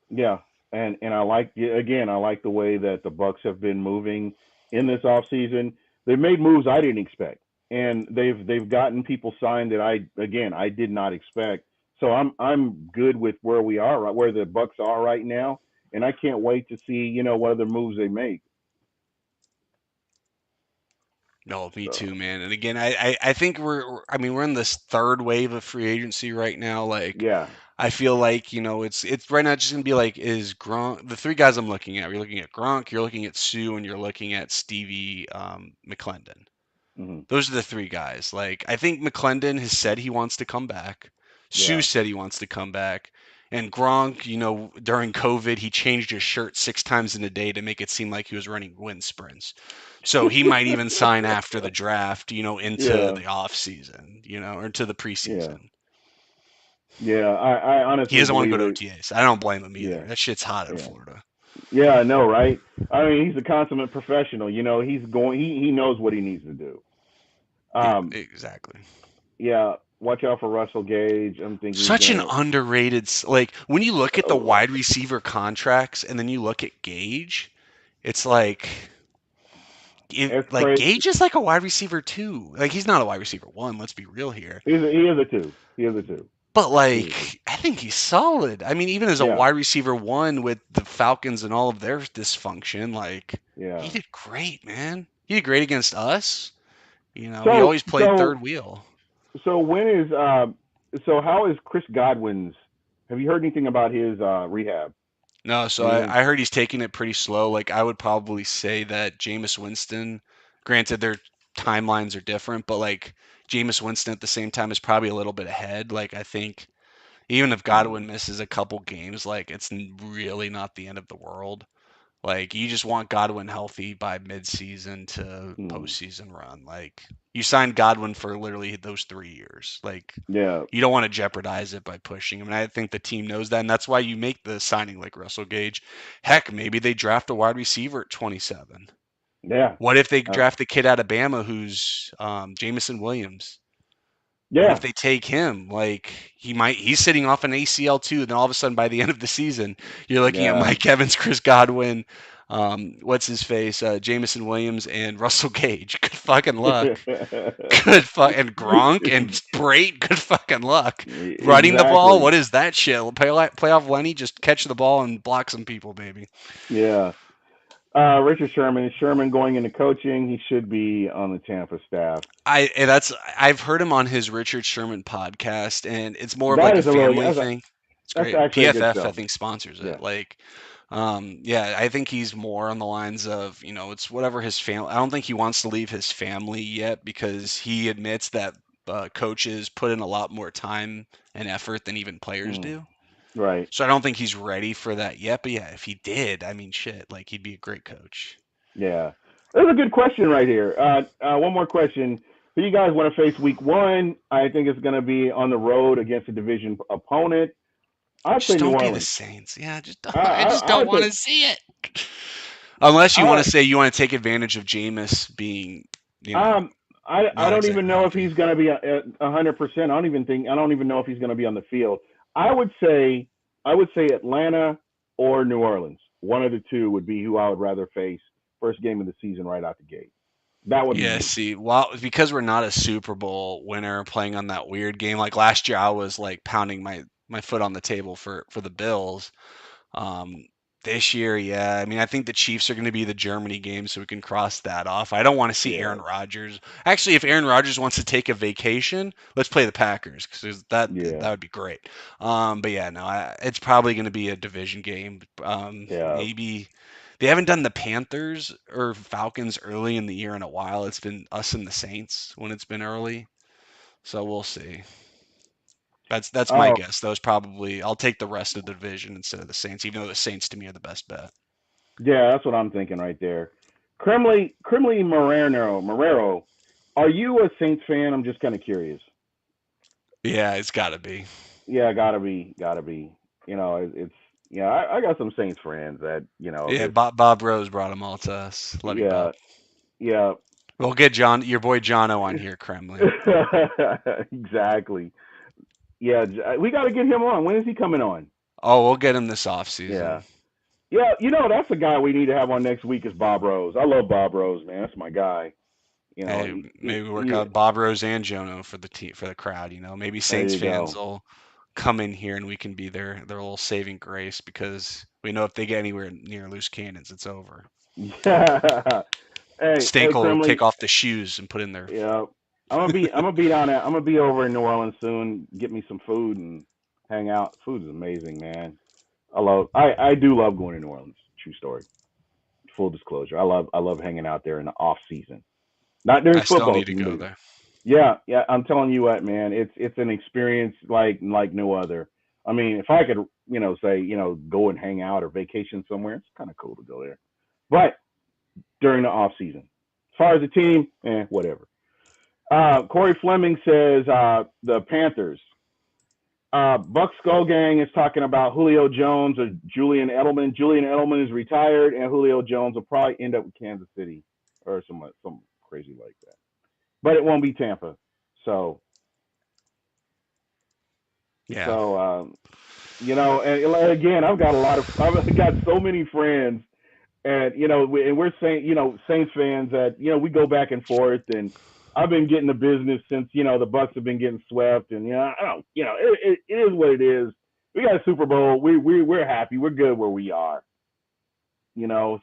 yeah, and I like again I like the way that the Bucks have been moving in this off season. They've made moves I didn't expect, and they've gotten people signed that I did not expect. So I'm good with where we are, right where the Bucks are right now, and I can't wait to see what other moves they make.
No, me too,
So
man. And again, I think I mean we're in this third wave of free agency right now. Like
yeah,
I feel like, it's right now just gonna be like is Gronk the three guys I'm looking at. You're looking at Gronk, you're looking at Sue, and you're looking at Stevie McClendon.
hmm,
Those are the three guys. Like I think McClendon has said he wants to come back. Sue
yeah.
said he wants to come back. And Gronk, during COVID, he changed his shirt 6 times in a day to make it seem like he was running wind sprints. So he might even sign after the draft, into
Yeah,
the off season, or into the
yeah,
preseason.
yeah. I
He
honestly
doesn't want to
believe
go to
that.
OTAs. I don't blame him either.
Yeah,
That shit's hot in
yeah.
Florida.
Yeah, I know, right? I mean, he's a consummate professional. He's going. He knows what he needs to do.
Yeah,
Um,
exactly.
yeah. Watch out for Russell Gage. I'm thinking he's
Such an
gonna.
underrated, like when you look at the
Oh,
wide receiver contracts and then you look at Gage, it's like
it's
like
crazy.
Gage is like a wide receiver too. Like he's not a wide receiver one, let's be real here.
He is a two. He is a two.
But
He is a two.
like I think he's solid. I mean, even as a
Yeah,
wide receiver one with the Falcons and all of their dysfunction, like he
yeah.
did great, man. He did great against us. He
So
always played
so
third wheel.
so when is so how is Chris Godwin's? Have you heard anything about his rehab?
No, so
Anything?
I heard he's taking it pretty slow. Like I would probably say that Jameis Winston, granted their timelines are different, but like Jameis Winston at the same time is probably a little bit ahead. Like I think even if
Hmm,
Godwin misses a couple games, like it's really not the end of the world. Like you just want Godwin healthy by midseason to
hmm.
postseason run. Like you signed Godwin for literally those 3 years. Like
Yeah,
you don't want to jeopardize it by pushing him. And I think the team knows that, and that's why you make the signing like Russell Gage. Heck, maybe they draft a wide receiver at 27.
yeah,
What if they
uh,
draft the kid out of Bama who's Jamison Williams? What if
yeah,
they take him? Like he's sitting off an ACL too. Then all of a sudden, by the end of the season, you're looking at
yeah.
Mike Evans, Chris Godwin, what's his face, Jamison Williams, and Russell Gage. Good fucking luck. Good fuck and Gronk and Brate. Good fucking luck. Running the ball.
Exactly.
What is that shit? Playoff Lenny. Just catch the ball and block some people, baby.
Yeah. Richard Sherman. Is Sherman going into coaching? He should be on the Tampa staff.
I've heard him on his Richard Sherman podcast, and it's more of
That
like a
is a really
family thing. It's
that's
great.
actually a good
PFF I
show.
think sponsors
Yeah.
it. Like, yeah, I think he's more on the lines of it's whatever his family. I don't think he wants to leave his family yet because he admits that coaches put in a lot more time and effort than even players
Mm,
do.
right.
So I don't think he's ready for that yet. But yeah, if he did, I mean, shit, like he'd be a great coach.
Yeah. There's a good question right here. One more question. Who you guys want to face week one? I think it's going to be on the road against a division opponent. I'd say
Just
New
don't be the
Orleans.
Saints. Yeah,
I
I
I,
just
I
don't
would
want
say
to see it. Unless you want
I
to say you want to take advantage of Jameis being,
um I
not
don't even
exactly
know if
healthy.
he's going to be 100%. I don't even know if he's going to be on the field. I would say I would say Atlanta or New Orleans. One of the two would be who I would rather face first game of the season right out the gate. That would be
Yeah,
me.
see, well, because we're not a Super Bowl winner playing on that weird game, like last year I was like pounding my foot on the table for the Bills. Um, this year, yeah, I mean, I think the Chiefs are going to be the Germany game, so we can cross that off. I don't want to see Aaron
Yeah.
Rodgers. Actually, if Aaron Rodgers wants to take a vacation, let's play the Packers because that
Yeah.
would be great. But yeah, no, it's probably going to be a division game.
Yeah.
Maybe they haven't done the Panthers or Falcons early in the year in a while. It's been us and the Saints when it's been early. So we'll see. That's my
Oh,
guess. Those probably I'll take the rest of the division instead of the Saints, even though the Saints to me are the best bet.
yeah, that's what I'm thinking right there. Crimley Marrero, are you a Saints fan? I'm just kind of curious.
Yeah, it's got to be.
Yeah, gotta be. It's yeah. I got some Saints friends that
Yeah,
just
Bob Rose brought them all to us. Love you, Bob.
yeah, yeah.
We'll get your boy Jono on here, Kremley.
Exactly. Yeah, we got to get him on. When is he coming on?
Oh, we'll get him this off season.
Yeah. Yeah, that's a guy we need to have on next week is Bob Rose. I love Bob Rose, man. That's my guy. You know,
Hey, maybe work out Bob Rose and Jono for the team for the crowd. Maybe
there
Saints
you
fans
go.
will come in here and we can be their little saving grace because we know if they get anywhere near loose cannons, it's over.
Yeah. Hey,
Stankel will take
Crimley.
off the shoes and put in their.
Yeah, I'm gonna be down at I'm gonna be over in New Orleans soon. Get me some food and hang out. Food is amazing, man. I do love going to New Orleans. True story. Full disclosure. I love hanging out there in the off season. Not during
I still
football
need to
season,
go
but
there.
yeah. I'm telling you what, man. It's an experience like no other. I mean, if I could, say, go and hang out or vacation somewhere, it's kind of cool to go there. But during the off season, as far as the team, whatever. Corey Fleming says the Panthers. Buck Skull Gang is talking about Julio Jones or Julian Edelman. Julian Edelman is retired, and Julio Jones will probably end up with Kansas City or some crazy like that. But it won't be Tampa. So
Yeah.
and again, I've got so many friends, and and we're saying, Saints fans that we go back and forth, and I've been getting the business since the Bucks have been getting swept, and I don't, it is what it is. We got a Super Bowl. We're happy. We're good where we are.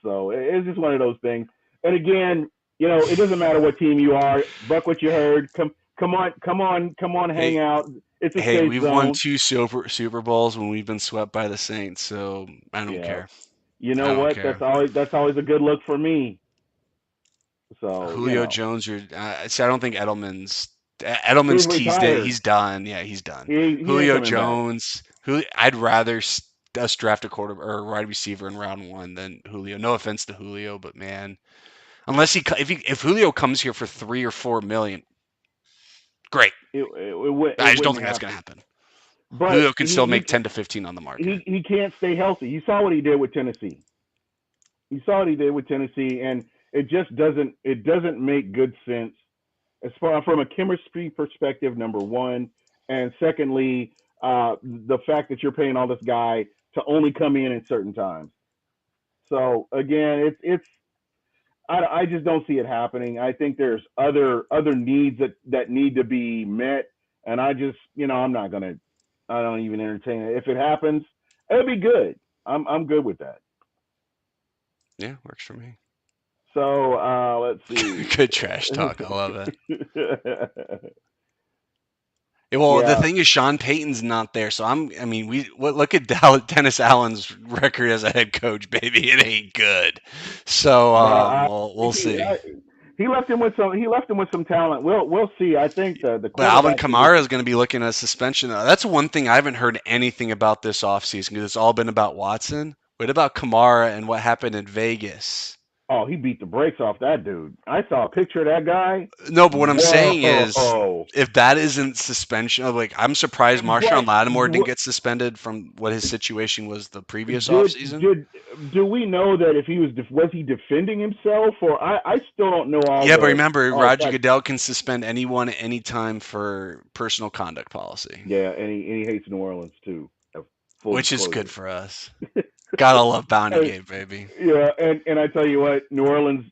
So it's just one of those things. And again, it doesn't matter what team you are. Buck what you heard. Come on, hang
Hey,
out. It's a
hey,
safe
we've won
zone.
two Super Bowls when we've been swept by the Saints, so I don't
Yeah.
care.
You
I
know
don't
what?
care.
That's always a good look for me. So
Julio Jones, see, I don't think Edelman's
he's
Edelman's teased it.
retired.
He's done. Yeah, he's done.
He ain't
Julio
coming back.
Jones, who I'd rather us draft a quarter or a wide receiver in round one than Julio. No offense to Julio, but man, unless if Julio comes here for 3 or 4 million, great.
It
I just don't
wouldn't
think that's gonna
happen.
happen.
But
Julio can still make 10 to 15 on the market.
he can't stay healthy. You saw what he did with Tennessee. You saw what he did with Tennessee, and it doesn't make good sense as far from a chemistry perspective. Number one, and secondly, the fact that you're paying all this guy to only come in at certain times. So again, I just don't see it happening. I think there's other needs that need to be met, and I'm not gonna. I don't even entertain it. If it happens, it'll be good. I'm good with that.
Yeah, works for me.
So let's see.
Good trash talk. I love it. Yeah, well, the
Yeah,
thing is, Sean Payton's not there, so I mean, look at Dennis Allen's record as a head coach, baby. It ain't good. So,
but
we'll see.
he left him with some talent. We'll see. I think the
But Alvin
quarterback
Kamara is
position.
going to be looking at a suspension. That's one thing I haven't heard anything about this offseason because it's all been about Watson. What about Kamara and what happened in Vegas?
Oh, he beat the brakes off that dude. I saw a picture of that guy.
No, but what I'm saying is,
Whoa!
if that isn't suspension, like I'm surprised Marshawn Lattimore didn't
But
get suspended from what his situation was the previous
did
offseason.
did do we know that if he was he defending himself, or I still don't know
Yeah, but remember,
all the
Roger
facts.
Goodell can suspend anyone at any time for personal conduct policy,
Yeah, and he hates New Orleans too. Full
which is good
disclosure.
for us. Gotta love Bounty
And,
Gate, baby.
yeah, and I tell you what, New Orleans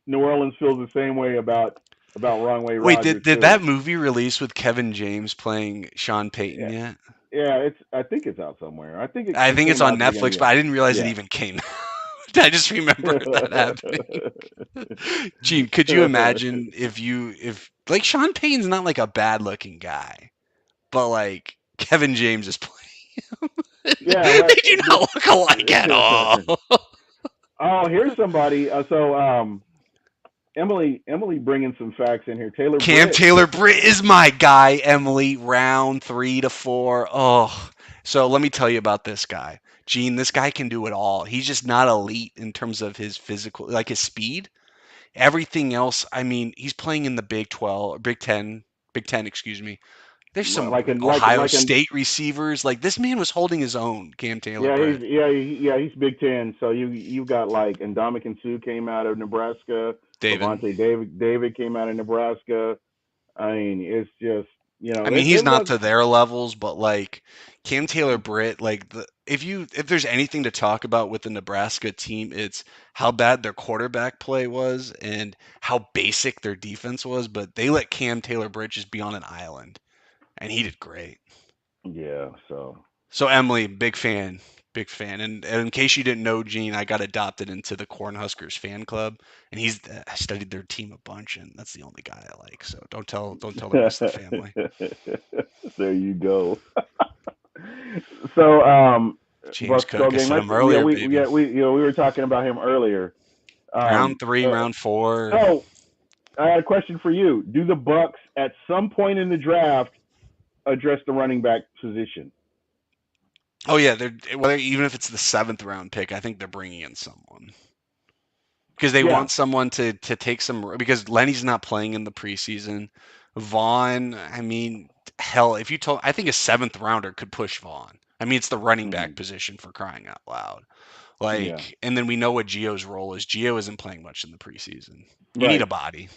feels the same way about Wrong Way
Wait,
Roger
did
too.
that movie release with Kevin James playing Sean Payton
Yeah,
yet?
yeah, I think it's out somewhere. I think
I
it
think it's
came out
on
at the beginning of
Netflix,
the
but I didn't realize it
year.
even came out. I just remember that happening.
Yeah.
Gene, could you imagine if like Sean Payton's not like a bad looking guy, but like Kevin James is playing.
Yeah,
They do not look alike at all.
oh, here's somebody. So Emily bringing some facts in here. Taylor
Cam
Britt.
Taylor Britt is my guy, Emily. Round 3 to 4. Oh, so let me tell you about this guy. Gene, this guy can do it all. He's just not elite in terms of his physical, like his speed. Everything else, I mean, he's playing in the Big 12, Big 10, excuse me. There's some
Like in
Ohio
like in
State receivers. Like this man was holding his own, Cam Taylor
yeah,
Britt.
he's Big Ten. So you got like Ndamukong Suh came out of Nebraska.
David.
Levante David came out of Nebraska. I mean, it's just
I mean, he's
they've
not
got
to their levels, but like Cam Taylor Britt, like if there's anything to talk about with the Nebraska team, it's how bad their quarterback play was and how basic their defense was, but they let Cam Taylor Britt just be on an island, and he did great.
yeah. So
So Emily, big fan, big fan. And in case you didn't know, Gene, I got adopted into the Cornhuskers fan club, and I studied their team a bunch, and that's the only guy I like. So don't tell the rest of the family.
there you go. So
James
Bucks go
Cook, I
game.
said
Let's
him earlier,
we
baby.
we were talking about him earlier.
Round
Um,
three,
uh,
round four.
so I had a question for you. Do the Bucks at some point in the draft address the running back position?
Oh yeah, they're whether even if it's the seventh round pick, I think they're bringing in someone because they
Yeah.
want someone to take some because Lenny's not playing in the preseason. Vaughn, I mean, hell, if you told, I think a seventh rounder could push Vaughn. I mean, it's the running back
Hmm.
position for crying out loud.
Yeah.
Like, and then we know what Gio's role is. Gio isn't playing much in the preseason. You need a
Right.
body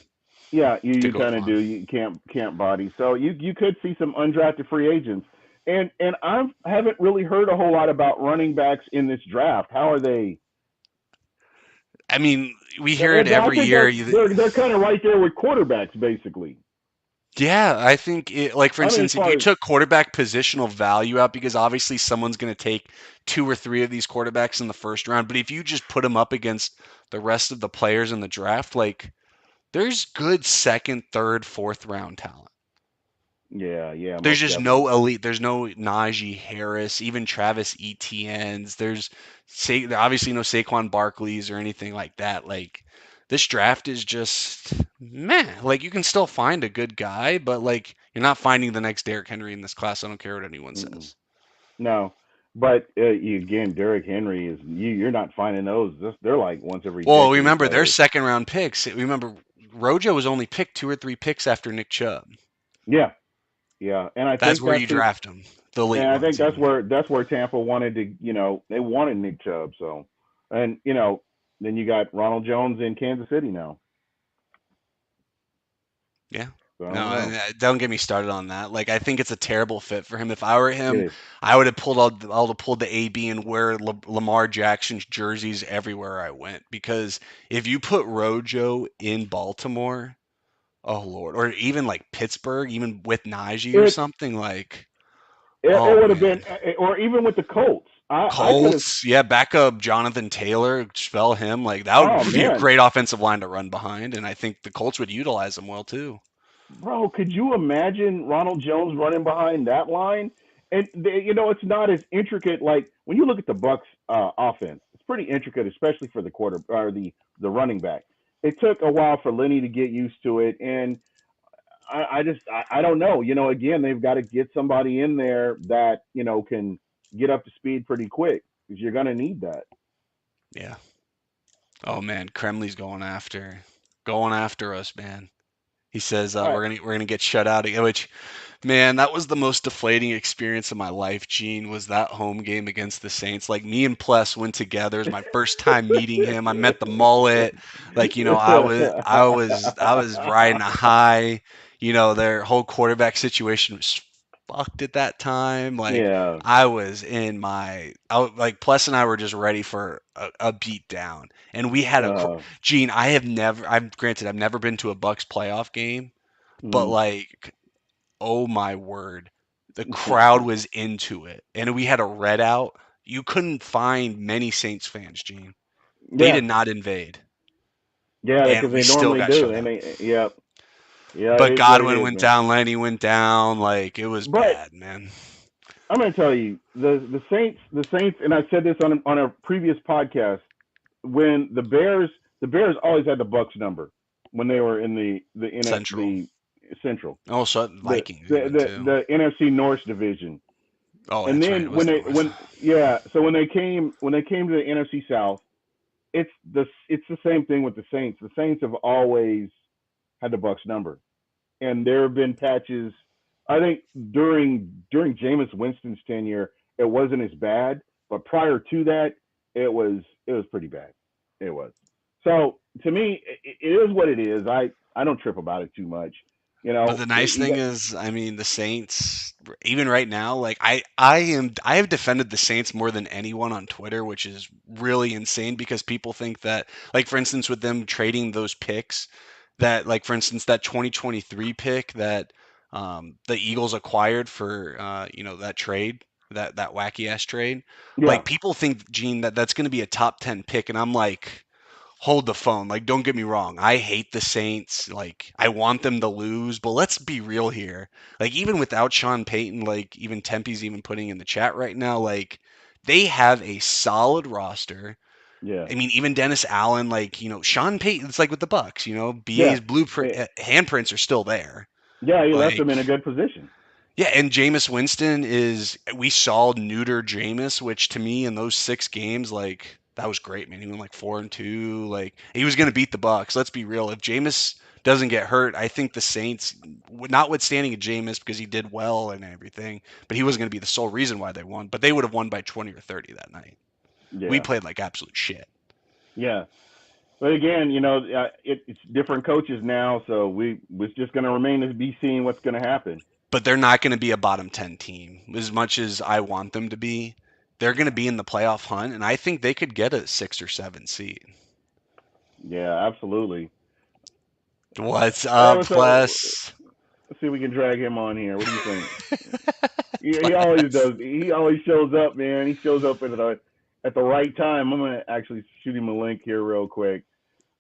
Yeah.
to
You
go with
kind of
Vaughn.
do. You can't body. So you could see some undrafted free agents. And I haven't really heard a whole lot about running backs in this draft. How are they?
I mean, we hear it
And I
every
think
year.
they're kind of right there with quarterbacks, basically.
Yeah, I think like for
I mean, as
instance, if you
far as
took quarterback positional value out, because obviously someone's going to take two or three of these quarterbacks in the first round, but if you just put them up against the rest of the players in the draft, like there's good second, third, fourth round talent.
yeah,
There's
most
just no
definitely.
elite. There's no Najee Harris, even Travis Etienne's. Obviously no Saquon Barkley's or anything like that. Like this draft is just meh. Like you can still find a good guy, but like you're not finding the next Derrick Henry in this class. I don't care what anyone
Mm-mm.
says.
No, but again, Derrick Henry is you're not finding those. They're like once every
Well,
decade
remember their
players.
second round picks. Remember Rojo was only picked two or three picks after Nick Chubb.
Yeah, yeah, and I
That's
think
where
that's
you draft them, the
and
late
I
ones
think
even.
that's where Tampa wanted to, they wanted Nick Chubb. So, and then you got Ronald Jones in Kansas City now.
Yeah.
So I
No,
don't know.
don't get me started on that. Like, I think it's a terrible fit for him. If I were
It
him,
is.
I would have pulled the AB and wear Lamar Jackson's jerseys everywhere I went. Because if you put Rojo in Baltimore, oh Lord, or even like Pittsburgh, even with Najee or
It
something, like,
it
oh
would have been,
man,
or even with the Colts. I could have.
Colts, yeah, backup Jonathan Taylor, spell him like that
Oh
would be a
man,
great offensive line to run behind, and I think the Colts would utilize him well too.
bro, could you imagine Ronald Jones running behind that line? And it's not as intricate. Like when you look at the Bucks offense, it's pretty intricate, especially for the quarter or the running back. It took a while for Lenny to get used to it, and I don't know. Again, they've got to get somebody in there that can get up to speed pretty quick because you're gonna need that.
Yeah. Oh man, Kremley's going after us, man. He says
All right.
we're gonna get shut out again. Which, man, that was the most deflating experience of my life. Gene was that home game against the Saints. Like me and Pless went together. It was my first time meeting him. I met the mullet. Like I was riding a high. Their whole quarterback situation was fucked at that time. Like
Yeah.
like Pless and I were just ready for a beat down. And we had Gene, I've never been to a Bucks playoff game, but
Mm.
like, oh my word, the crowd was into it. And we had a red out. You couldn't find many Saints fans, Gene. They
Yeah.
did not invade.
Yeah,
And
because
we
they
still
normally
got
do.
shut
And
out.
yeah, yeah, it
But
is what it
Godwin
is,
went
man.
down, Lenny went down, like it was
But
bad, man.
I'm gonna tell you, the Saints, and I said this on a previous podcast when the Bears always had the Bucks number when they were in
Central.
the Central,
Oh, so
the
Vikings even too.
the NFC North division.
Oh,
And
that's right. It
then
was the North.
so when they came to the NFC South, it's the same thing with the Saints. The Saints have always had the Bucks number, and there have been patches. I think during Jameis Winston's tenure, it wasn't as bad, but prior to that, it was pretty bad. It was. So to me, it is what it is. I don't trip about it too much. You
But
know,
the nice thing is, I mean, the Saints, even right now, like I have defended the Saints more than anyone on Twitter, which is really insane because people think that, like for instance, with them trading those picks, that like for instance that 2023 pick that the Eagles acquired for that trade, that wacky ass trade,
yeah,
like people think Gene that that's going to be a top 10 pick, and I'm like, hold the phone. Like, don't get me wrong. I hate the Saints. Like, I want them to lose, but let's be real here. Like, even without Sean Payton, like, even Tempe's even putting in the chat right now, like, they have a solid roster.
yeah,
I mean, even Dennis Allen, like, Sean Payton, it's like with the Bucks,
yeah,
BA's blueprint,
Eh,
handprints are still there.
yeah. He left
Like,
them in a good position.
yeah, and Jameis Winston is we saw neuter Jameis, which to me in those 6 games, like that was great, man. He went like 4-2. Like he was gonna beat the Bucks. Let's be real. If Jameis doesn't get hurt, I think the Saints, notwithstanding Jameis because he did well and everything, but he wasn't gonna be the sole reason why they won. But they would have won by 20 or 30 that night. We
Yeah,
played like absolute shit.
yeah. But again, it's different coaches now, so we're just going to remain to be seeing what's going to happen.
But they're not going to be a bottom 10 team as much as I want them to be. They're going to be in the playoff hunt, and I think they could get a 6 or 7 seed.
Yeah, absolutely.
What's
Yeah,
up,
so
Plus?
let's see if we can drag him on here. What do you think? He always
Plus.
does. He always shows up, man. He shows up at the right time. I'm gonna actually shoot him a link here real quick.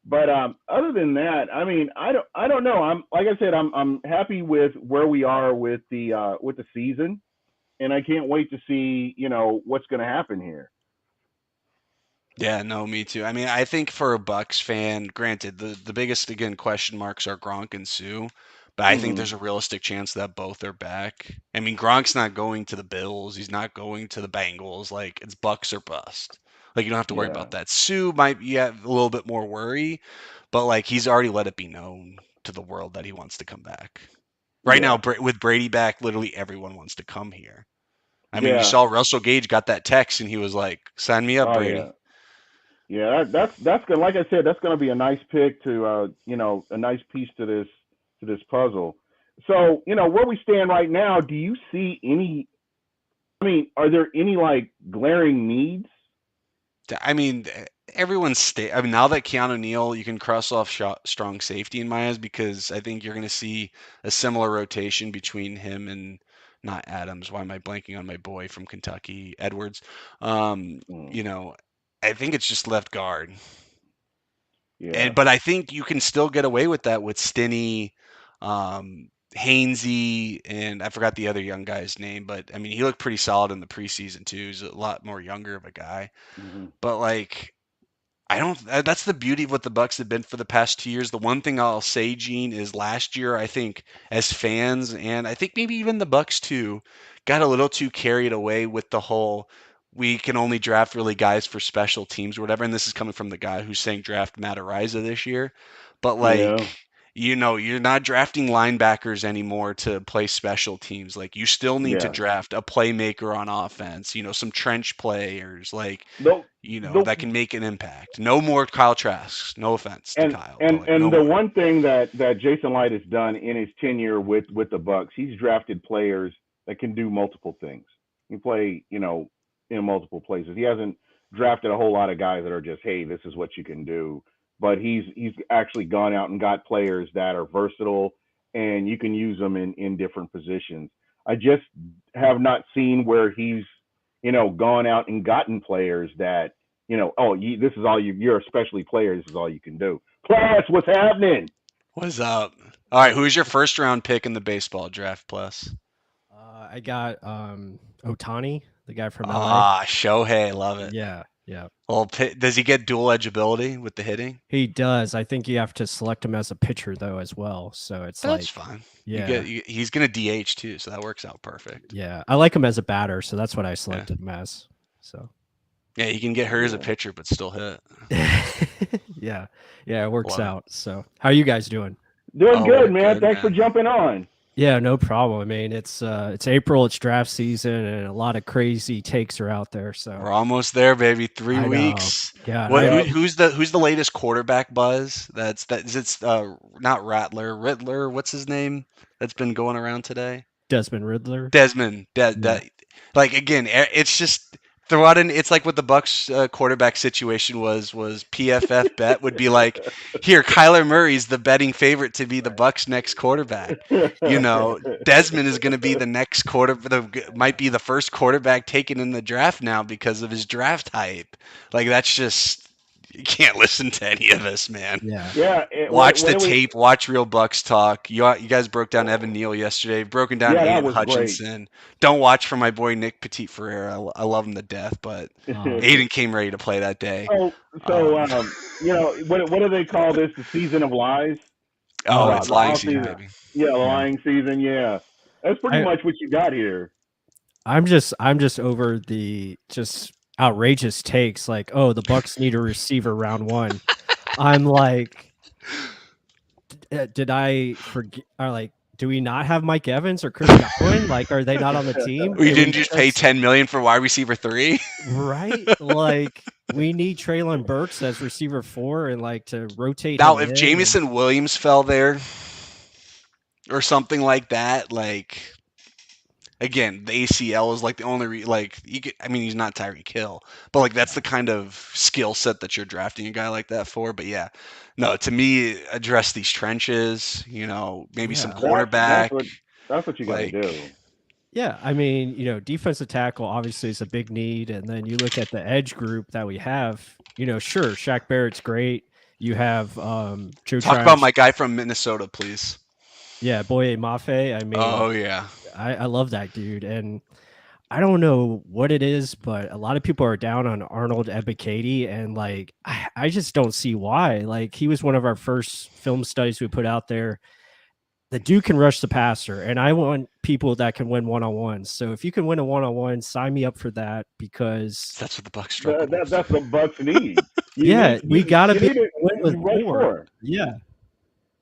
But other than that, I mean, I don't know. I'm like I said, I'm happy with where we are with the season, and I can't wait to see what's going to happen here.
Yeah, no, me too. I mean, I think for a Bucks fan, granted, the biggest again question marks are Gronk and Sue, but I think
Hmm.
there's a realistic chance that both are back. I mean, Gronk's not going to the Bills, he's not going to the Bengals. Like it's Bucks or bust. Like you don't have to worry
Yeah,
about that. Sue might be a little bit more worry, but like he's already let it be known to the world that he wants to come back. Right now,
yeah,
With Brady back, literally everyone wants to come here. I mean, you
yeah.
saw Russell Gage got that text and he was like, "Sign me up,
Oh
Brady."
yeah, yeah. That's good. Like I said, that's going to be a nice pick to a nice piece to this puzzle. So where we stand right now, do you see any? I mean, are there any like glaring needs?
I mean, everyone's I mean, now that Keanu Neal, you can cross off strong safety in my eyes because I think you're going to see a similar rotation between him and not Adams. Why am I blanking on my boy from Kentucky, Edwards? Um,
Mm,
you know, I think it's just left guard.
yeah.
And but I think you can still get away with that with Stinney, Hainsey, and I forgot the other young guy's name, but I mean, he looked pretty solid in the preseason too. He's a lot more younger of a guy.
Hmm.
But like I don't. That's the beauty of what the Bucks have been for the past 2 years. The one thing I'll say, Gene, is last year I think as fans and I think maybe even the Bucks too got a little too carried away with the whole we can only draft really guys for special teams or whatever. And this is coming from the guy who's saying draft Matt Araiza this year. But like,
Yeah.
you're not drafting linebackers anymore to play special teams. Like you still need to
Yeah.
draft a playmaker on offense. Some trench players. Like
The the
that can make an impact. No more Kyle Trask. No offense to
and
Kyle, but
and
like no
and the
more.
one thing that Jason Light has done in his tenure with the Bucks, he's drafted players that can do multiple things. He play, in multiple places. He hasn't drafted a whole lot of guys that are just, hey, this is what you can do. But he's actually gone out and got players that are versatile and you can use them in different positions. I just have not seen where he's, gone out and gotten players that oh, this is all you're a specialty player. This is all you can do. Plus, what's happening?
What's up? All right, who's your first round pick in the baseball draft, plus?
I got Otani, the guy from LA.
Ah, Shohei, love it.
Yeah. Yeah.
Well, does he get dual edge ability with the hitting?
He does. I think you have to select him as a pitcher though as well. So it's
That's
like,
fine.
yeah,
He's gonna DH too, so that works out perfect.
yeah. I like him as a batter, so that's what I
Yeah.
selected him as. So
Yeah, he can get hurt as a pitcher, but still hit.
yeah, yeah, it works
Love it.
out. So how are you guys doing?
Doing
Oh, we're
good, man.
good,
Thanks for
man.
jumping on.
Yeah, no problem. I mean, it's April, it's draft season, and a lot of crazy takes are out there. So
We're almost there, baby. 3
I know.
weeks.
God,
What?
I
Yep.
Who's the latest quarterback buzz? It's not Rattler, Riddler. What's his name? That's been going around today.
Desmond Riddler.
Desmond.
Yeah.
Like again, it's just throw out an. It's like what the Bucks quarterback situation was PFF bet would be like. Here, Kyler Murray's the betting favorite to be the Bucks' next quarterback. You know, Desmond is going to be the next might be the first quarterback taken in the draft now because of his draft hype. Like that's just you can't listen to any of this, man.
Yeah.
Yeah.
Watch the
What do we?
tape. Watch Real Bucks talk. You guys broke down Evan Neal yesterday. Broken down
Yeah, that
Aiden
was great.
Hutchinson. Don't watch for my boy Nick Petit Ferreira. I love him to death, but Aiden came ready to play that day.
So,
Um,
what do they call this? The season of lies?
it's
The
lying
off
season,
season.
baby.
Yeah, the
Yeah.
lying season. Yeah, that's pretty
I,
much what you got here.
I'm just over the just outrageous takes like, oh, the Bucks need a receiver round one. I'm like, did I forget? Or like, do we not have Mike Evans or Chris Godwin? Like, are they not on the team?
We
Did
didn't just pay
just-
$10 million for wide receiver 3.
right? Like, we need Traylon Burks as receiver 4 and like to rotate.
Now,
him
if
in
Jamison Williams fell there or something like that, like again, the ACL is like the only like you could. I mean, he's not Tyreek Hill, but like that's the kind of skill set that you're drafting a guy like that for. But yeah, no, to me, address these trenches. You know, maybe some
Yeah.
quarterback.
That's what you got to
Like,
do.
Yeah, I mean, defensive tackle obviously is a big need, and then you look at the edge group that we have. Sure, Shaq Barrett's great. You have Joe
talk
Trash.
about my guy from Minnesota, please.
Yeah, Boye Mafe. I mean,
Oh yeah,
I love that dude, and I don't know what it is, but a lot of people are down on Arnold Ebiketie, and like I just don't see why. Like he was one of our first film studies we put out there. The dude can rush the passer, and I want people that can win one-on-ones. So if you can win a one-on-one, sign me up for that because
that's what the Bucks struggle with.
That's what Bucks need.
we gotta be
need to
win with
rush
4.
for.
Yeah,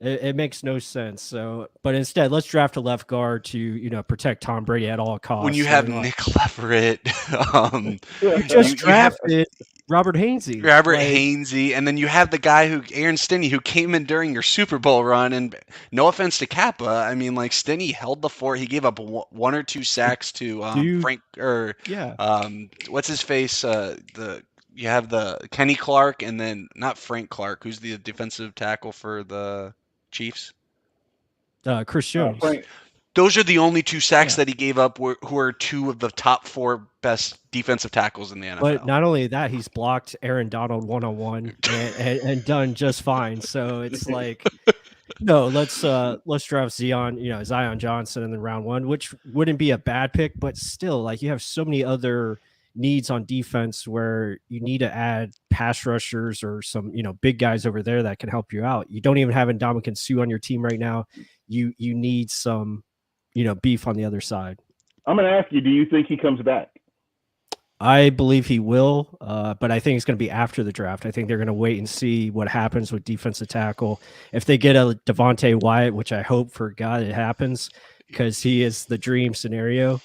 it makes no sense. So, but instead, let's draft a left guard to protect Tom Brady at all costs.
When you have Nick Leverett,
you just drafted Robert Hainsey.
Hainsey, and then you have the guy Aaron Stinney, who came in during your Super Bowl run. And no offense to Kappa, I mean, like Stinney held the fort. He gave up 1 or 2 sacks to Frank what's his face? You have the Kenny Clark, and then not Frank Clark, who's the defensive tackle for the Chiefs.
Chris Jones.
Those are the only 2 sacks that he gave up, who are 2 of the top 4 best defensive tackles in the NFL.
But not only that, he's blocked Aaron Donald one-on-one and done just fine. So it's like, no, let's draft Zion Johnson in the round 1, which wouldn't be a bad pick, but still, like you have so many other needs on defense where you need to add pass rushers or some big guys over there that can help you out. You don't even have Ndamukong Suh on your team right now. You need some beef on the other side.
I'm going to ask you, do you think he comes back?
I believe he will, but I think it's going to be after the draft. I think they're going to wait and see what happens with defensive tackle. If they get a Devontae Wyatt, which I hope for God it happens, because he is the dream scenario.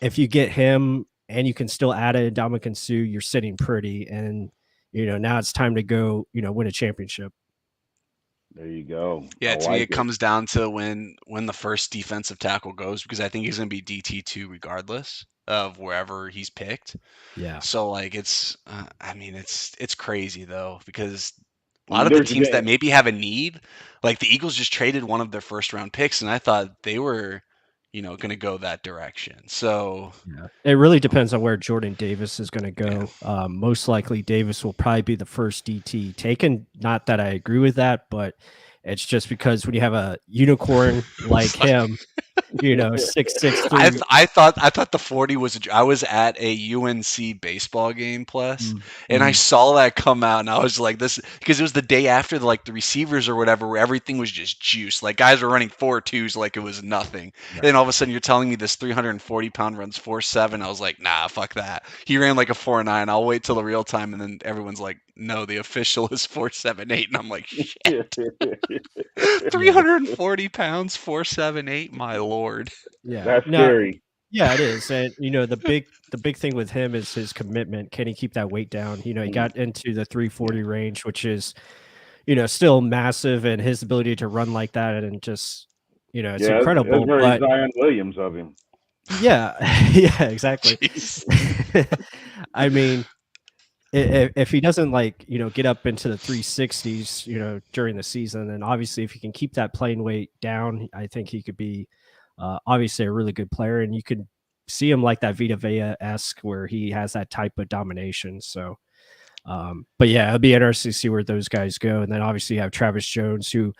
If you get him and you can still add a Ndamukong Suh, you're sitting pretty. And, now it's time to go, win a championship.
There you go.
Yeah, to me, it comes down to when the first defensive tackle goes, because I think he's going to be DT2 regardless of wherever he's picked.
Yeah.
So like it's crazy though, because a lot of the teams that maybe have a need, like the Eagles just traded one of their first round picks, and I thought they were going to go that direction. So
yeah, it really depends on where Jordan Davis is going to go. Yeah. Most likely Davis will probably be the first DT taken. Not that I agree with that, but it's just because when you have a unicorn like him, 6'6"
I
three.
I thought the 40 was I was at a UNC baseball game plus and I
Mhm.
saw that come out and I was like this because it was the day after the receivers or whatever where everything was just juice. Like guys were running 4.2s like it was nothing. And
Right.
then all of a sudden you're telling me this 340-pound runs 4.7. I was like, "Nah, fuck that." He ran like a 4.9. I'll wait till the real time and then everyone's like, "No, the official is 4.78." And I'm like, "Shit.
Yeah.
340 pounds, 4.78, my lord."
Yeah.
That's
No,
scary.
yeah, it is. And the big thing with him is his commitment. Can he keep that weight down? He
Mhm.
got into the 340 range, which is, still massive, and his ability to run like that and just, it's
Yeah, that's
incredible.
very
But
Zion Williams of him.
yeah, yeah, exactly.
Jeez.
I mean, if he doesn't get up into the 360s, during the season, then obviously if he can keep that playing weight down, I think he could be obviously a really good player, and you could see him like that Vita Vea-esque where he has that type of domination. So, but yeah, it'll be interesting to see where those guys go. And then obviously you have Travis Jones, who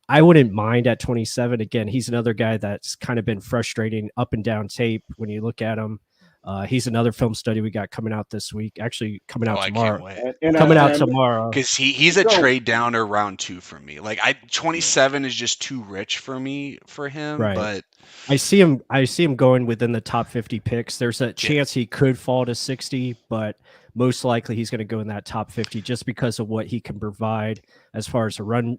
I wouldn't mind at 27. Again, he's another guy that's kind of been frustrating up and down tape when you look at him. He's another film study we got coming out this week, actually coming
Oh,
out
I can't
tomorrow.
wait.
Coming out
And
tomorrow.
Because he's a
so
trade downer round 2 for me. Like 27 is just too rich for me for him,
Right.
but
I see him going within the top 50 picks. There's a
yeah,
chance he could fall to 60, but most likely he's going to go in that top 50 just because of what he can provide as far as a run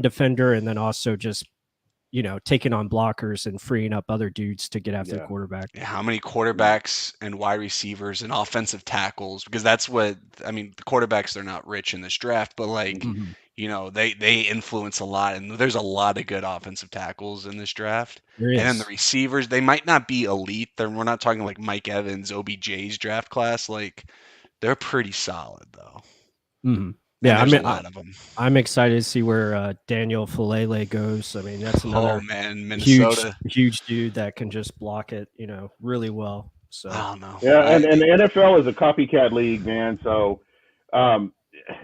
defender, and then also just, taking on blockers and freeing up other dudes to get after the
yeah,
quarterback.
how many quarterbacks and wide receivers and offensive tackles? Because that's what I mean. The quarterbacks they're not rich in this draft, but like
mhm,
Mhm.
they influence a lot, and there's a lot of good offensive tackles in this draft.
There
And then the
is.
receivers, they might not be elite. We're not talking like Mike Evans, OBJ's draft class. Like they're pretty solid though,
Mhm.
and
Yeah,
there's a lot of them.
I'm excited to see where Daniel Falele goes. I mean, that's
Oh
another
man,
huge,
Minnesota.
huge dude that can just block it, really well. So
I don't know.
yeah, and the NFL is a copycat league, man. So um,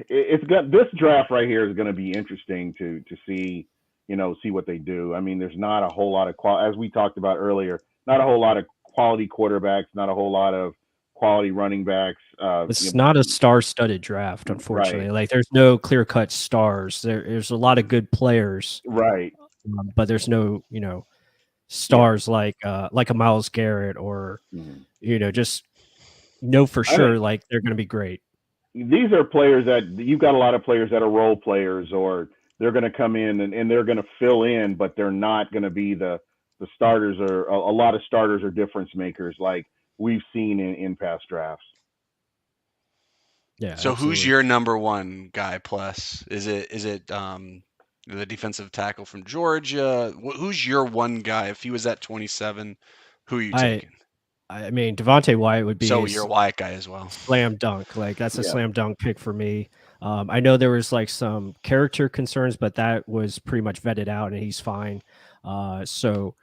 it's got this draft right here is going to be interesting to see, see what they do. I mean, there's not a whole lot of as we talked about earlier, not a whole lot of quality quarterbacks, not a whole lot of quality running backs.
it's not a star-studded draft,
Right,
unfortunately. Like, there's no clear-cut stars. There's a lot of good players,
right,
but there's no,
yeah.
stars like a Miles Garrett, or
Mhm.
just know for
I think
sure like they're going to be great.
these are players that you've got a lot of players that are role players, or they're going to come in and they're going to fill in, but they're not going to be the starters, or a lot of starters or difference makers like we've seen in past drafts.
Yeah,
So who's
absolutely.
your number one guy plus? Is it the defensive tackle from Georgia? Who's your one guy? If he was at 27, who are you
I
taking?
I mean, Devontae Wyatt would be
So you're a Wyatt guy as well.
slam dunk. Like, that's a
Yeah,
slam dunk pick for me. I know there was like some character concerns, but that was pretty much vetted out, and he's fine. So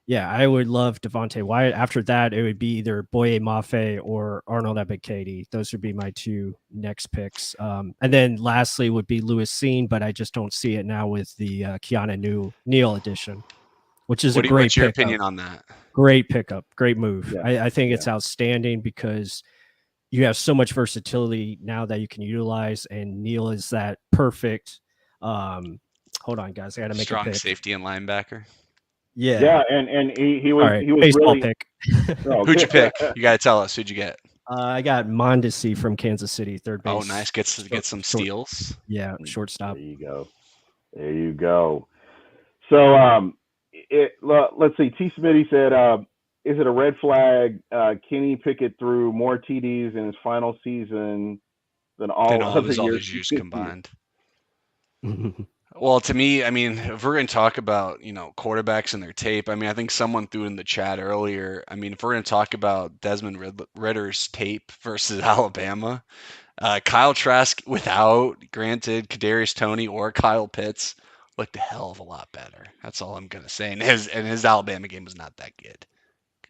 yeah, I would love Devontae Wyatt. After that, it would be either Boye Mafe or Arnold Ebiketie. Those would be my two next picks. And then lastly would be Lewis Seen, but I just don't see it now with the Keanu Neal edition, which is a great
What's your
pickup.
opinion on that?
Great pickup. Great move.
yeah,
I think
yeah.
it's outstanding because you have so much versatility now that you can utilize, and Neal is that perfect. Um, hold on, guys. I got to make a
Strong
pick.
safety and linebacker.
Yeah.
Yeah, and he
All
was
right.
he was
Baseball
really
pick.
oh,
Who'd you pick? You gotta tell us. Who'd you get?
I got Mondesi from Kansas City, third
Oh,
base.
nice. Get some
Short,
steals.
yeah,
there
shortstop.
you go. There you go. So let's see. T. Smitty said, "Is it a red flag? Kenny Pickett threw more TDs in his final season than
Than
all
all of
other
his
years."
years combined. Well, to me, I mean, if we're going to talk about, quarterbacks and their tape, I mean, I think someone threw in the chat earlier. I mean, if we're going to talk about Desmond Ritter's tape versus Alabama, Kyle Trask without, granted, Kadarius Toney or Kyle Pitts looked a hell of a lot better. That's all I'm going to say. And his Alabama game was not that good.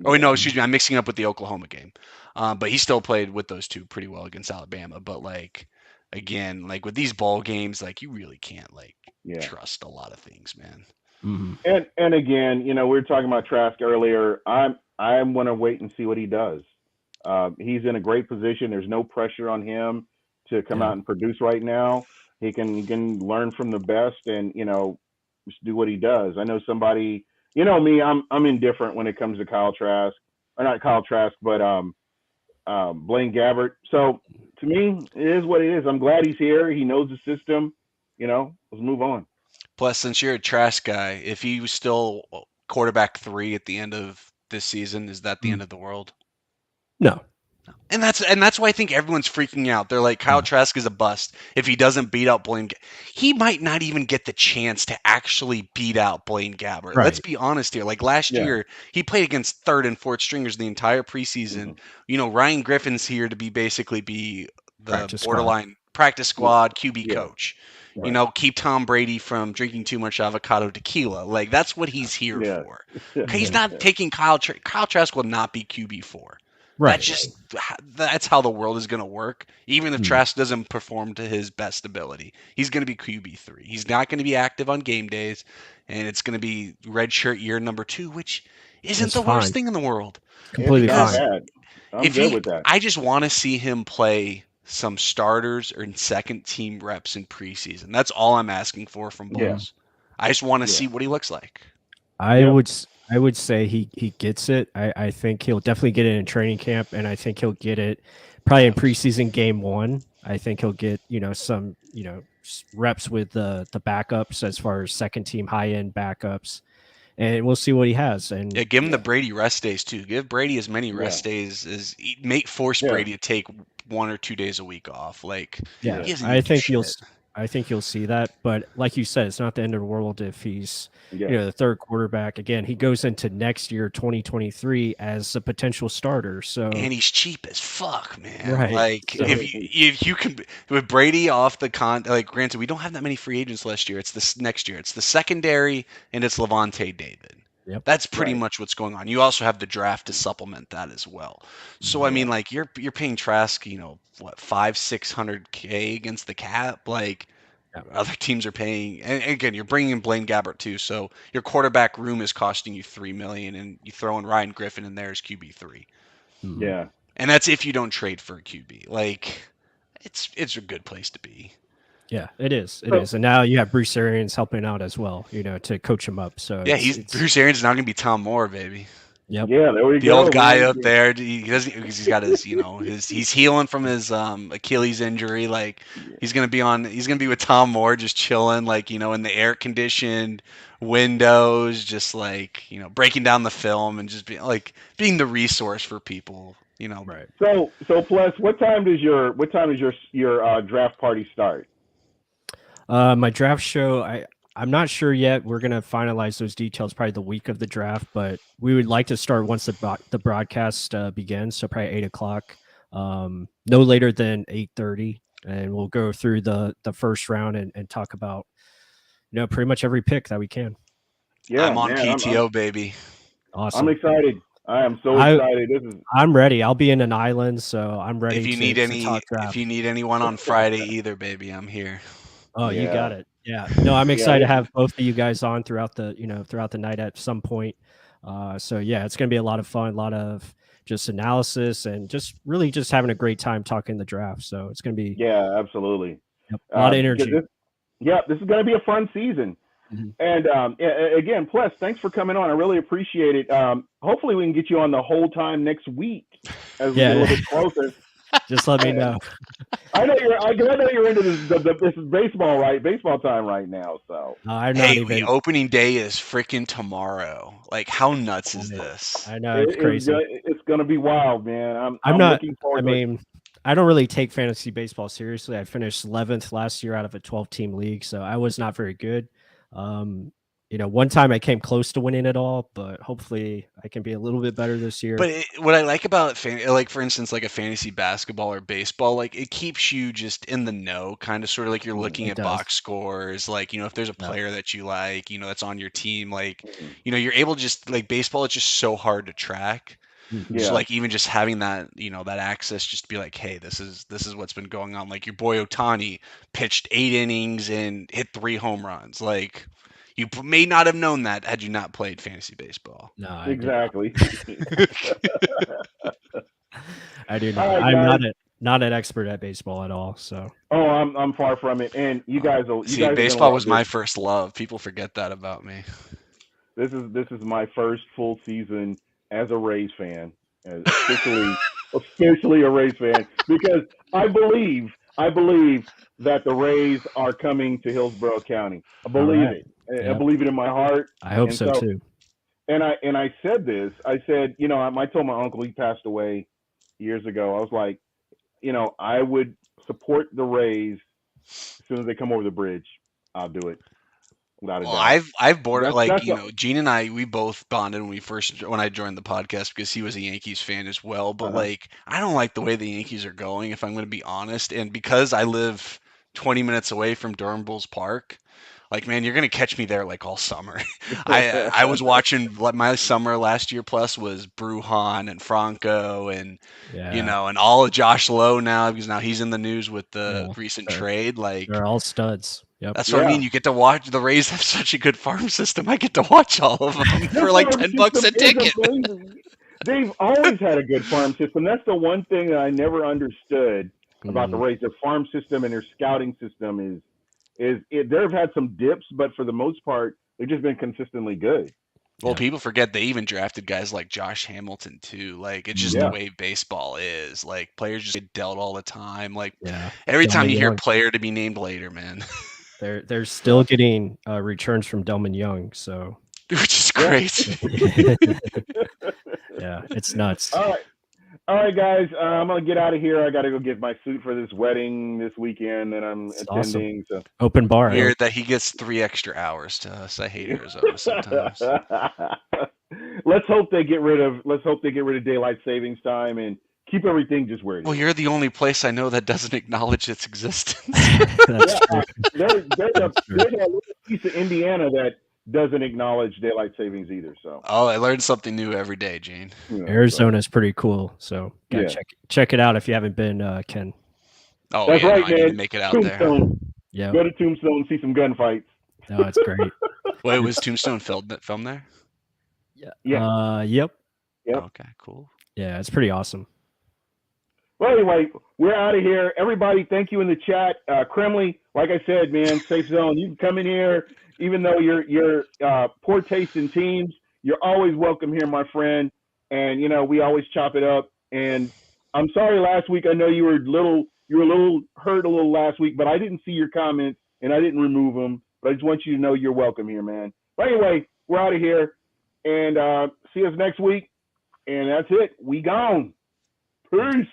Oh, no,
Yeah,
excuse me. I'm mixing up with the Oklahoma game. But he still played with those two pretty well against Alabama. But, like, again, like with these ball games, like you really can't, like,
yeah.
trust a lot of things, man.
Mhm.
And again, we were talking about Trask earlier. I'm going to wait and see what he does. He's in a great position. There's no pressure on him to come
Yeah.
out and produce right now. He can learn from the best and just do what he does. I know somebody, me, I'm indifferent when it comes to Kyle Trask, or not Kyle Trask, but Blaine Gabbert. So to me, it is what it is. I'm glad he's here. He knows the system. Let's move on.
Plus, since you're a Trask guy, if he was still quarterback 3 at the end of this season, is that the
Mm.
end of the world?
No.
And that's why I think everyone's freaking out. They're like, Kyle
Yeah.
Trask is a bust. If he doesn't beat out Blaine, he might not even get the chance to actually beat out Blaine Gabbert. Let's
Right.
be honest here. Like last
Yeah.
year, he played against third and fourth stringers the entire preseason.
Mhm.
Ryan Griffin's here to be the
Practice squad.
borderline practice squad QB
Yeah.
coach.
Right.
Keep Tom Brady from drinking too much avocado tequila. Like that's what he's here
Yeah.
for. He's
Yeah.
not taking Kyle Trask will not be QB4. That's
Right.
just that's how the world is going to work. Even if
Mm.
Trask doesn't perform to his best ability, he's going to be QB3. He's not going to be active on game days, and it's going to be redshirt year number 2, which isn't
It's
the worst
fine.
thing in the world.
It's
Completely
not
Because
fine.
bad. I'm
if
good
he,
with that.
I just want to see him play some starters or second team reps in preseason. That's all I'm asking for from
Yeah.
Bulls. I just want to
Yeah.
see what he looks like.
Yep.
I would say he gets it. I think he'll definitely get it in training camp, and I think he'll get it probably in preseason game 1. I think he'll get some reps with the backups as far as second team high end backups, and we'll see what he has. And
Yeah, give him the
Yeah.
Brady rest days too. Give Brady as many
Yeah.
rest days as force
Yeah.
Brady to take 1 or 2 days a week off. Like
yeah,
he
Yeah.
doesn't need to do shit.
I think you'll see that. But like you said, it's not the end of the world if he's
Yeah.
the third quarterback. Again, he goes into next year 2023 as a potential starter. So
And he's cheap as fuck, man.
right.
Like
So
if you can with Brady off the like granted we don't have that many free agents last year. It's this next year. It's the secondary and it's Levante David.
yep.
That's pretty
Right.
much what's going on. You also have the draft to supplement that as well. So I
Mhm.
mean,
Yeah.
like you're paying Trask, what 500-600K against the cap. Like
Yeah.
other teams are paying, and again, you're bringing in Blaine Gabbert too. So your quarterback room is costing you 3 million, and you throw in Ryan Griffin in there as QB3,
Mhm.
Yeah.
and that's if you don't trade for a QB. Like it's a good place to be.
Yeah, it is. It
So
is. And now you have Bruce Arians helping out as well, to coach him up. So
Yeah,
it's
he's Bruce Arians now gonna be Tom Moore, baby.
yep.
yeah, there we
The old
go,
guy
man.
up there, he doesn't because he's got his he's healing from his Achilles injury. Like
Yeah.
he's gonna be with Tom Moore, just chilling, like in the air conditioned windows, just like breaking down the film and just being the resource for people.
Right.
So plus, what time does your draft party start?
My draft show, I'm not sure yet. We're gonna finalize those details probably the week of the draft, but we would like to start once the broadcast begins, so probably 8 o'clock, no later than 8:30, and we'll go through the first round and talk about pretty much every pick that we can.
Yeah,
I'm on
man. I'm
PTO, baby.
I'm
Awesome.
excited. I am so
I
excited. This is
I'm ready. I'll be in an island, so I'm
If
ready
you need
to talk
if
draft.
you need anyone on Friday either, baby, I'm here.
Oh, you got
yeah.
it. Yeah. No, I'm
Yeah.
excited to have both of you guys on throughout the night at some point. So yeah, it's gonna be a lot of fun, a lot of just analysis and just really just having a great time talking the draft. So it's gonna be
Yeah, absolutely.
a lot of
Because
energy.
this is going to be a fun season.
Mhm.
And again, plus, thanks for coming on. I really appreciate it. Hopefully, we can get you on the whole time next week as we get a
Yeah,
little bit closer.
just let me
And
know.
I know you're into this is baseball, right? Baseball time right now. So
I'm not
Hey, the
even.
opening day is freaking tomorrow. Like, how nuts is
I
this?
I know it's crazy.
it's gonna be wild, man.
I'm
I'm
not.
looking
I
forward to it.
mean, I don't really take fantasy baseball seriously. I finished 11th last year out of a 12-team league, so I was not very good. Um, one time I came close to winning it all, but hopefully I can be a little bit better this year.
But what I like about like for instance, like a fantasy basketball or baseball, like it keeps you just in the know, kind of sort of like you're looking
It
at
does.
box scores, like if there's a
Yeah.
player that you like, that's on your team, like
Mhm.
you're able to just like baseball, it's just so hard to track.
Mhm.
So
Yeah,
like even just having that, that access, just to be like, hey, this is what's been going on. Like your boy Otani pitched 8 innings and hit 3 home runs. Like You may not have known that had you not played fantasy baseball.
No, I
Exactly.
I do
All
not.
right,
I'm
guys.
not an expert at baseball at all. So
Oh, I'm far from it. And you guys are
See,
gonna
baseball
love
was my
this.
first love. People forget that about me.
This is my first full season as a Rays fan, as officially a Rays fan, because I believe that the Rays are coming to Hillsborough County. I
all
believe
right,
it. I
yeah,
believe it in my heart.
I hope
And
so
so,
too.
and I said this. I said, I told my uncle, he passed away years ago. I was like, I would support the Rays as soon as they come over the bridge. I'll do it without a
Well,
doubt.
I've
That's
Gene and I, we both bonded when I joined the podcast because he was a Yankees fan as well. But
uh-huh.
I don't like the way the Yankees are going, if I'm going to be honest. And because I live 20 minutes away from Durham Bulls Park, like, man, you're gonna catch me there like all summer. I was watching my summer last year plus was Brujan and Franco and
Yeah,
and all of Josh Lowe now because now he's in the news with the
yeah,
recent
they're,
trade. Like
they're all studs. Yep.
that's what I
Yeah.
mean. You get to watch the Rays have such a good farm system. I get to watch all of them
Their
for like
farm
$10
system
a
is
ticket.
amazing. They've always had a good farm system. That's the one thing that I never understood about the
Mhm.
Rays. Their farm system and their scouting system they've had some dips, but for the most part, they've just been consistently good.
Well,
Yeah.
people forget they even drafted guys like Josh Hamilton too. Like it's just the
Yeah.
Mhm.
way baseball is. Like players just get dealt all the time. Like
Yeah.
every time
Delman
you hear
Young.
player to be named later, man,
They're still getting returns from Delman Young. So
which is
Yeah.
crazy.
yeah, it's nuts.
All right. All right, guys. I'm gonna get out of here. I got to go get my suit for this wedding this weekend that I'm
It's awesome.
attending. So
Open bar.
Weird that he gets 3 extra hours to us. I hate Arizona sometimes.
let's hope they get rid of daylight savings time and keep everything just where it
Well,
is.
you're the only place I know that doesn't acknowledge its existence.
That's
Yeah,
true.
there's
That's true.
a little piece of Indiana that doesn't acknowledge daylight savings either. So
Oh, I learned something new every day, Gene.
so
Arizona is pretty cool. So gotta
yeah,
check it out if you haven't been, Ken.
Oh
that's
yeah, no,
right,
I need to
man.
make it out there.
Tombstone,
Yeah.
go to Tombstone, see some gunfights.
No, it's great.
Wait, was Tombstone filmed there?
Yeah.
Yeah.
Yep.
Yep.
Okay, cool.
Yeah, it's pretty awesome.
Well, anyway, we're out of here. Everybody, thank you in the chat. Kremley, like I said, man, safe zone. You can come in here, even though you're poor taste in teams. You're always welcome here, my friend. And we always chop it up. And I'm sorry last week. I know you were a little hurt a little last week, but I didn't see your comments and I didn't remove them. But I just want you to know you're welcome here, man. But anyway, we're out of here, and see us next week. And that's it. We gone. Peace.